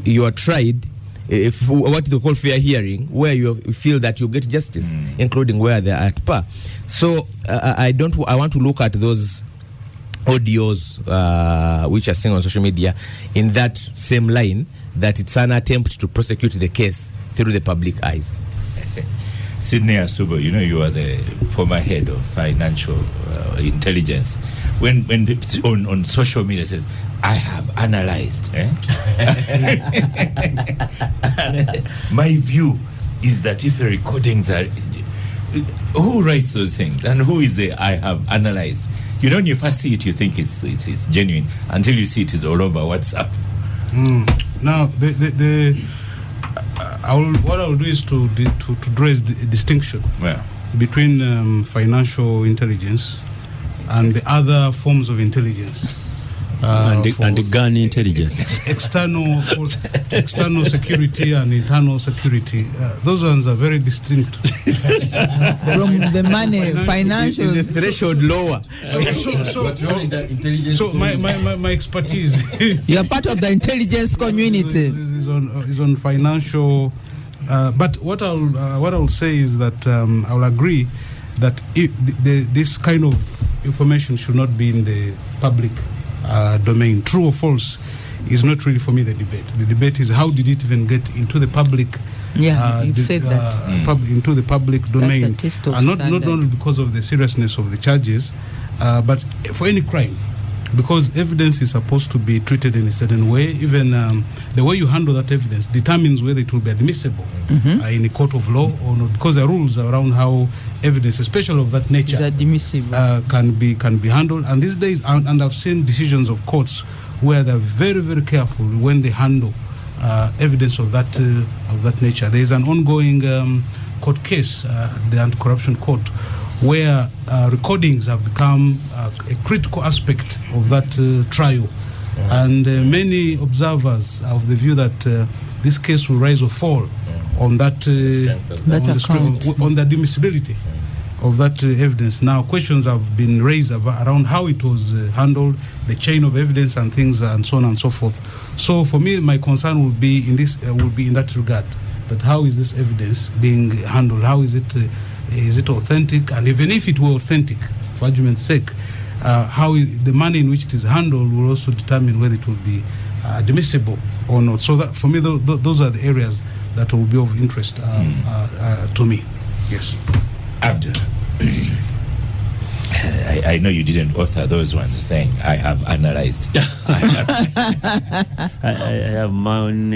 you are tried, if what they call fair hearing, where you feel that you get justice, including where they are at par. So I want to look at those audios which are seen on social media in that same line, that it's an attempt to prosecute the case through the public eyes. Sydney Asubo, you are the former head of financial intelligence. When on social media says, I have analyzed. My view is that if the recordings are... Who writes those things? And who is the I have analyzed? When you first see it, you think it's genuine, until you see it is all over WhatsApp. Now, what I will do is to draw a distinction between financial intelligence and the other forms of intelligence. And the gun intelligence. External security and internal security. Those ones are very distinct. From the money, financial. Is the threshold lower? So my expertise. You are part of the intelligence community. is on financial. But what I'll say is that I'll agree that this kind of information should not be in the public domain. True or false is not really for me the debate. The debate is how did it even get into the public? You've said that. Into the public domain, and not only because of the seriousness of the charges, but for any crime, because evidence is supposed to be treated in a certain way. Even the way you handle that evidence determines whether it will be admissible in a court of law or not, because there are rules around how evidence, especially of that nature, can be handled. And these days, and I've seen decisions of courts where they're very, very careful when they handle evidence of that nature. There is an ongoing court case, the Anti-Corruption Court, where recordings have become a critical aspect of that trial. And many observers are of the view that this case will rise or fall on that on the admissibility of that evidence. Now, questions have been raised around how it was handled, the chain of evidence and things, and so on and so forth. So, for me, my concern will be in this in that regard. That how is this evidence being handled? How is it authentic? And even if it were authentic, for argument's sake, how is the manner in which it is handled will also determine whether it will be admissible or not. So that, for me, those are the areas that will be of interest to me. Yes. Abdul, I know you didn't author those ones saying, I have analyzed. I have my own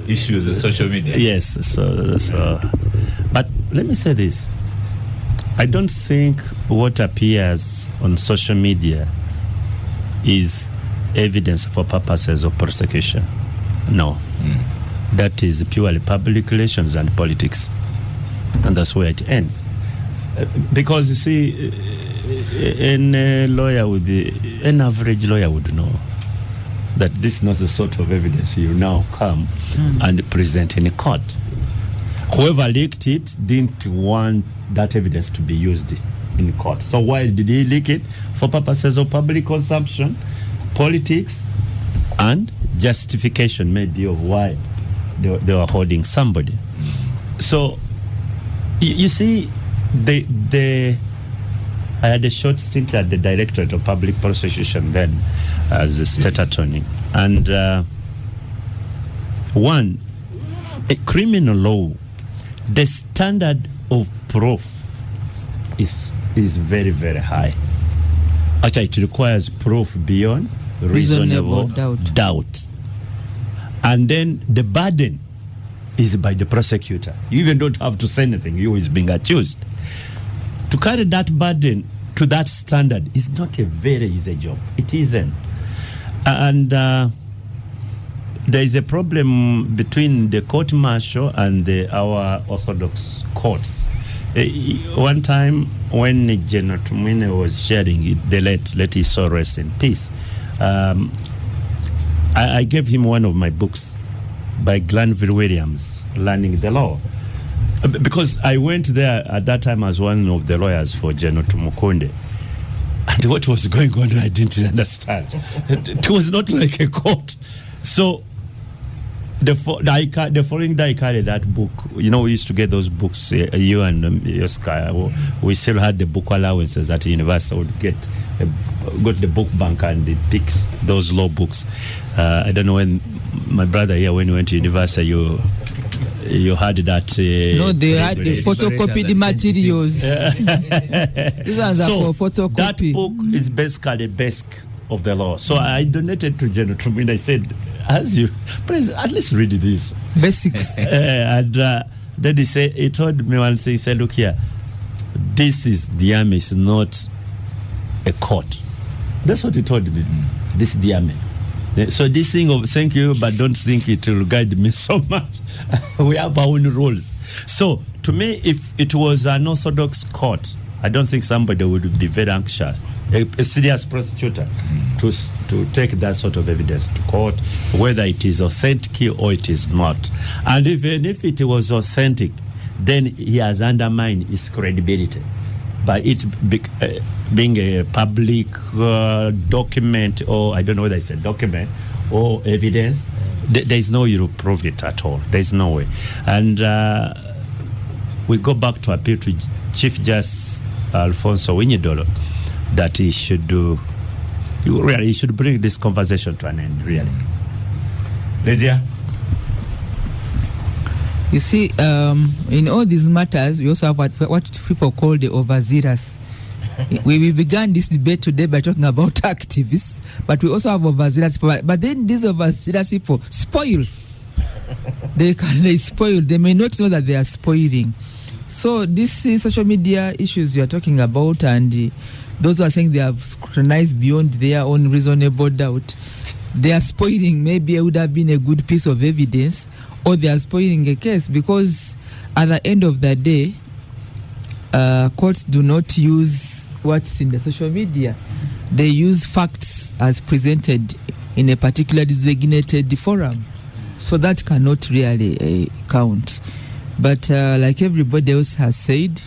issues with social media. Yes. So, but let me say this. I don't think what appears on social media is evidence for purposes of prosecution. No. That is purely public relations and politics. And that's where it ends. Because you see, an average lawyer would know that this is not the sort of evidence you now come and present in a court. Whoever leaked it didn't want that evidence to be used in court. So why did he leak it? For purposes of public consumption, politics, and justification maybe of why they were holding somebody. So you see, I had a short stint at the Directorate of Public Prosecution then as a state attorney. And a criminal law, the standard of proof is very, very high. Actually, it requires proof beyond reasonable doubt. And then the burden is by the prosecutor. You even don't have to say anything. You is being accused. To carry that burden to that standard is not a very easy job. It isn't. And there is a problem between the court martial and our orthodox courts. One time when General Tumwine was sharing it, the let his soul rest in peace, I gave him one of my books by Glanville Williams, Learning the Law. Because I went there at that time as one of the lawyers for General Tumukunde. And what was going on, I didn't understand. It was not like a court. So the following day I carried that book. You know, we used to get those books, you and Oscar. We still had the book allowances at the university. I would got the book bank and it picks those law books. I don't know when my brother here, when he went to university, you had that. No, they had the photocopied materials. These ones are for photocopy. That book is basically basic of the law. So I donated to General Truman. I said, please at least read this. Basics. And then he told me one thing. He said, look here, this is the army, it's not a court. That's what he told me. This is the army. So this thing of thank you, but don't think it will guide me so much. We have our own rules. So to me, if it was an orthodox court, I don't think somebody would be very anxious, a serious prosecutor, to take that sort of evidence to court, whether it is authentic or it is not. And even if it was authentic, then he has undermined his credibility by it being a public document, or I don't know whether it's a document or evidence. There is no way to prove it at all. There is no way. And we go back to appeal to Chief Justice Alfonso Winyidolo that he should he should bring this conversation to an end, really. Lydia? You see, in all these matters, we also have what people call the overzealous. we began this debate today by talking about activists, but we also have overzealous people. But then these overzealous people spoil. They spoil. They may not know that they are spoiling. So these social media issues you are talking about, and those who are saying they have scrutinized beyond their own reasonable doubt, they are spoiling. Maybe it would have been a good piece of evidence, or they are spoiling a case, because at the end of the day, courts do not use what's in the social media. They use facts as presented in a particular designated forum. So that cannot really count. But like everybody else has said,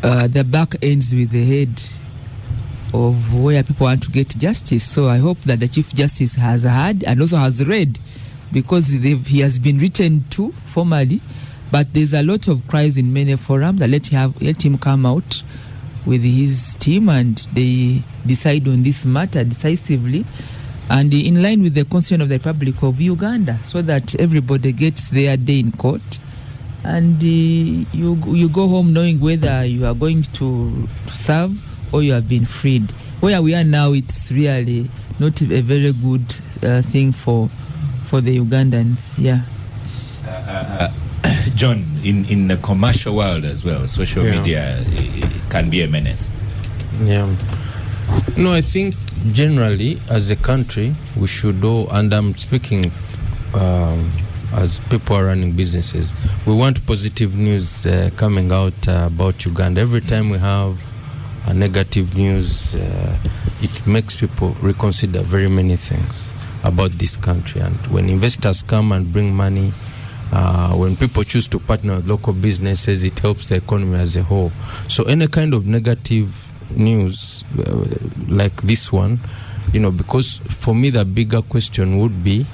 the buck ends with the head of where people want to get justice. So I hope that the Chief Justice has heard and also has read, because he has been written to formally, but there's a lot of cries in many forums. Let him come out with his team and they decide on this matter decisively and in line with the Constitution of the Republic of Uganda, so that everybody gets their day in court and you go home knowing whether you are going to serve or you have been freed. Where we are now, it's really not a very good thing for the Ugandans. Yeah. John, in the commercial world as well, social media can be a menace. Yeah. No, I think generally as a country we should all, and I'm speaking as people are running businesses, we want positive news coming out about Uganda. Every time we have a negative news, it makes people reconsider very many things about this country. And when investors come and bring money, when people choose to partner with local businesses, it helps the economy as a whole. So any kind of negative news like this one, because for me the bigger question would be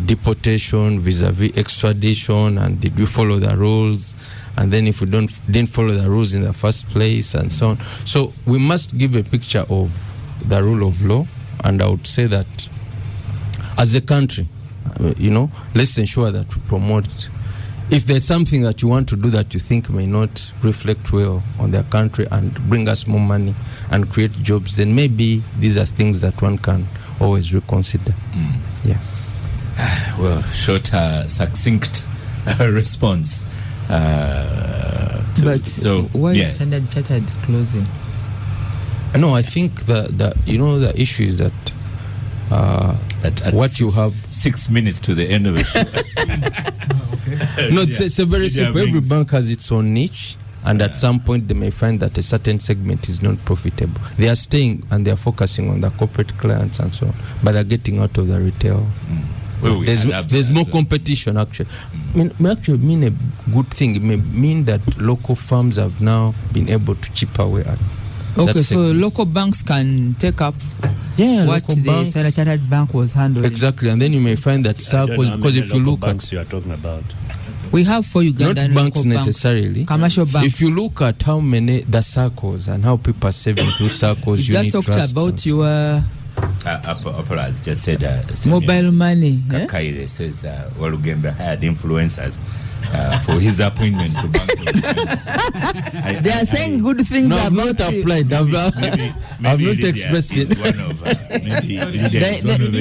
deportation vis-a-vis extradition, and did we follow the rules? And then if we didn't follow the rules in the first place, and so on. So we must give a picture of the rule of law, and I would say that as a country, let's ensure that we promote. If there's something that you want to do that you think may not reflect well on their country and bring us more money and create jobs, then maybe these are things that one can always reconsider. Yeah. Well, short, succinct response. Why is Standard Chartered closing? No, I think the issue is that at what you have 6 minutes to the end of it. No, it's a very simple. Every bank has its own niche, and at some point they may find that a certain segment is not profitable. They are staying and they are focusing on the corporate clients and so on, but they're getting out of the retail. There's more competition actually. It may actually mean a good thing. It may mean that local firms have now been able to chip away at. Okay, so local banks can take up what the Standard Chartered Bank was handling. Exactly, and then you may find that circles, because if you look banks you are talking about, we have for Uganda not banks necessarily, commercial banks. If you look at how many the circles and how people are saving through circles, you just talked about your Operas just said mobile money. Kaire says Walugembe hired influencers for his appointment to bank. They are saying good things about I've not applied. I've not expressed it. One of the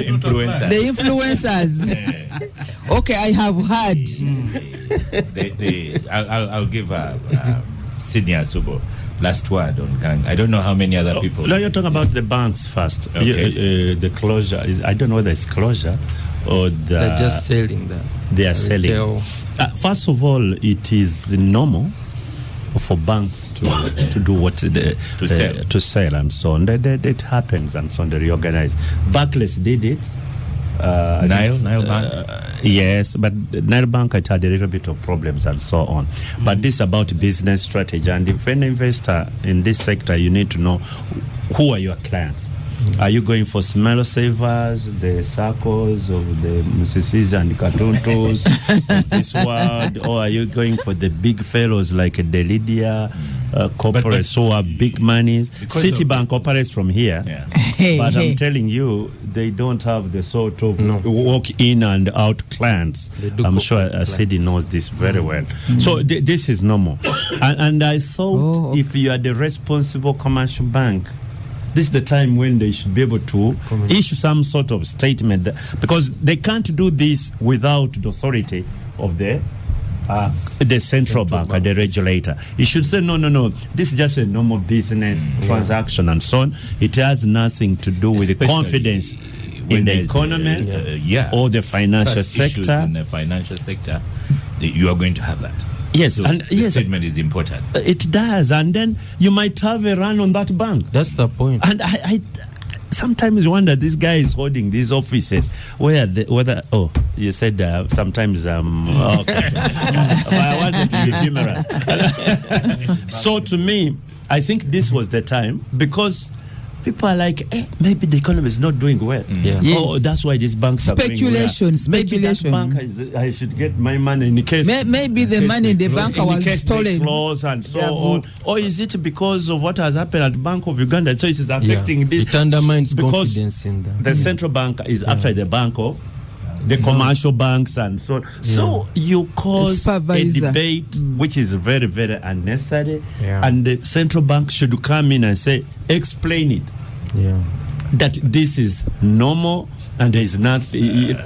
influencers. The influencers. Okay, I have heard. I'll give Sydney Asubo last word on gang. I don't know how many other people. No, you're talking about the banks first. Okay. The closure is, I don't know whether it's closure or they're just selling that. They are selling. First of all, it is normal for banks to do what to sell and so on. It happens and so on. They reorganize. Barclays did it. Nile Bank. Yes, but Nile Bank had a little bit of problems and so on. But this is about business strategy, and if an investor in this sector, you need to know who are your clients. Are you going for smaller savers, the circles of the Mrs. and Katuntus of this world, or are you going for the big fellows like the Lydia corporates who have big monies? Citibank operates from here, but I'm telling you, they don't have the sort of walk in and out clients. I'm sure Sidi knows this very well. So this is normal. And I thought if you are the responsible commercial bank, this is the time when they should be able to issue some sort of statement, because they can't do this without the authority of the central bank or the regulator. It should say, no, this is just a normal business transaction and so on. It has nothing to do with the confidence in the economy or the financial sector. In the financial sector, you are going to have that. Yes, so and the statement is important. It does, and then you might have a run on that bank. That's the point. And sometimes you wonder, this guy is holding these offices. You said sometimes, okay. But I wanted to be humorous. So to me, I think this was the time, because people are like, maybe the economy is not doing well. Yes. Oh, that's why these banks are doing well. Speculation. Maybe that bank I should get my money in case. Maybe the money in the bank was stolen. Close and so on. Or is it because of what has happened at Bank of Uganda? So it is affecting this. It undermines confidence in them. The central bank is actually the bank of the commercial banks and so on. So you cause a debate which is very, very unnecessary. And the central bank should come in and say, explain it. That this is normal and there is nothing,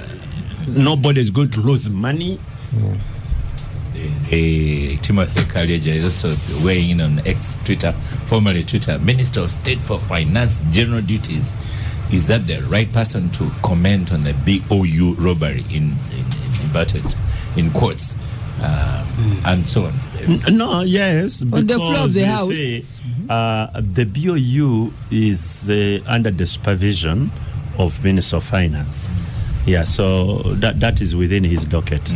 nobody is going to lose money. Timothy Kalyeja is also weighing in on Twitter, formerly Twitter, Minister of State for Finance General Duties. Is that the right person to comment on a BoU robbery in quotes and so on? No, yes. On the floor of the House. The BoU is under the supervision of Minister of Finance. So that is within his docket.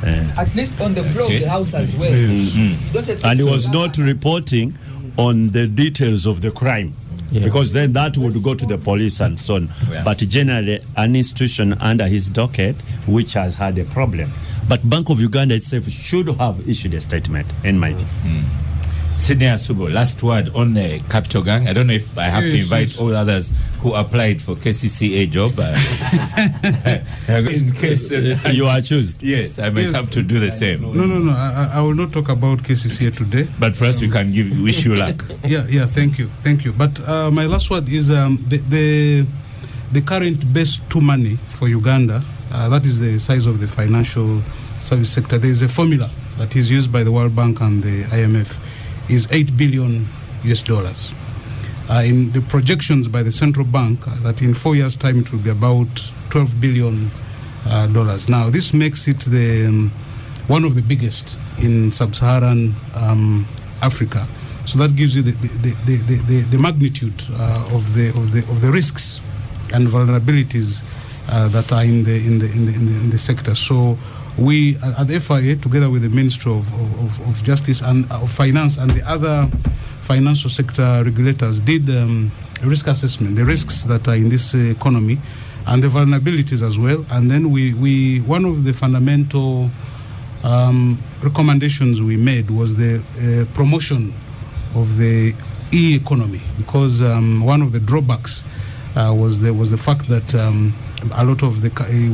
At least on the floor of the House as well. And he was not reporting on the details of the crime. Because then that would go to the police and so on. But generally, an institution under his docket which has had a problem. But Bank of Uganda itself should have issued a statement, in my view. Sydney Asubo, last word on the Capital Gang. I don't know if I have to invite all others who applied for KCCA job. In case you are chosen. Yes, I might have to do the same. No. I will not talk about KCCA today. But first, we can wish you luck. Thank you. But my last word is the current base to money for Uganda. That is the size of the financial service sector. There is a formula that is used by the World Bank and the IMF. Is $8 billion. In the projections by the central bank, that in 4 years' time it will be about $12 billion. Now, this makes it one of the biggest in sub-Saharan Africa. So that gives you the magnitude of the risks and vulnerabilities that are in the sector. So we at the FIA, together with the Ministry of Justice and of Finance and the other financial sector regulators, did a risk assessment, the risks that are in this economy and the vulnerabilities as well. And then we one of the fundamental recommendations we made was the promotion of the e-economy, because one of the drawbacks was the fact that a lot of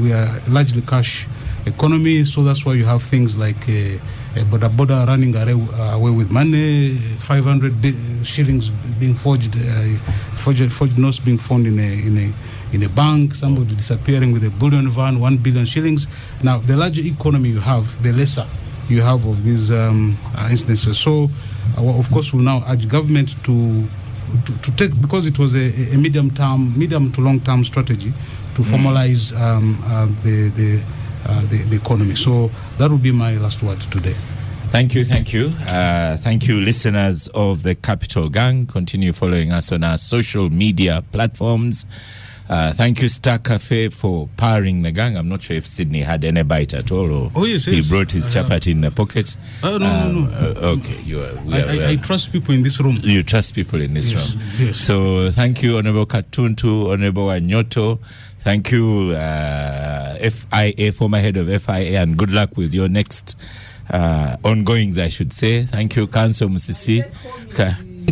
we are largely cash economy, so that's why you have things like a boda running away with money, 500 shillings being forged notes being found in a bank, somebody disappearing with a bullion van, 1 billion shillings. Now, the larger economy you have, the lesser you have of these instances. So, of course, we'll now urge government to take, because it was a medium to long-term strategy to formalize the economy. So that would be my last word today. Thank you. Thank you, listeners of the Capital Gang. Continue following us on our social media platforms. Thank you, Star Cafe, for powering the gang. I'm not sure if Sydney had any bite at all, or he brought his chapati in the pocket. No. Okay, I trust people in this room. You trust people in this room. Yes. So thank you, Honorable Katuntu, Honorable Anyoto. Thank you, FIA, former head of FIA, and good luck with your next ongoings, I should say. Thank you, Council Musisi.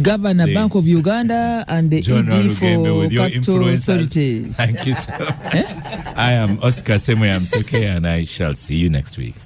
Governor, Bank of Uganda, and the ED for Capital Authority. Thank you so much. I am Oscar Semoyamsoke, and I shall see you next week.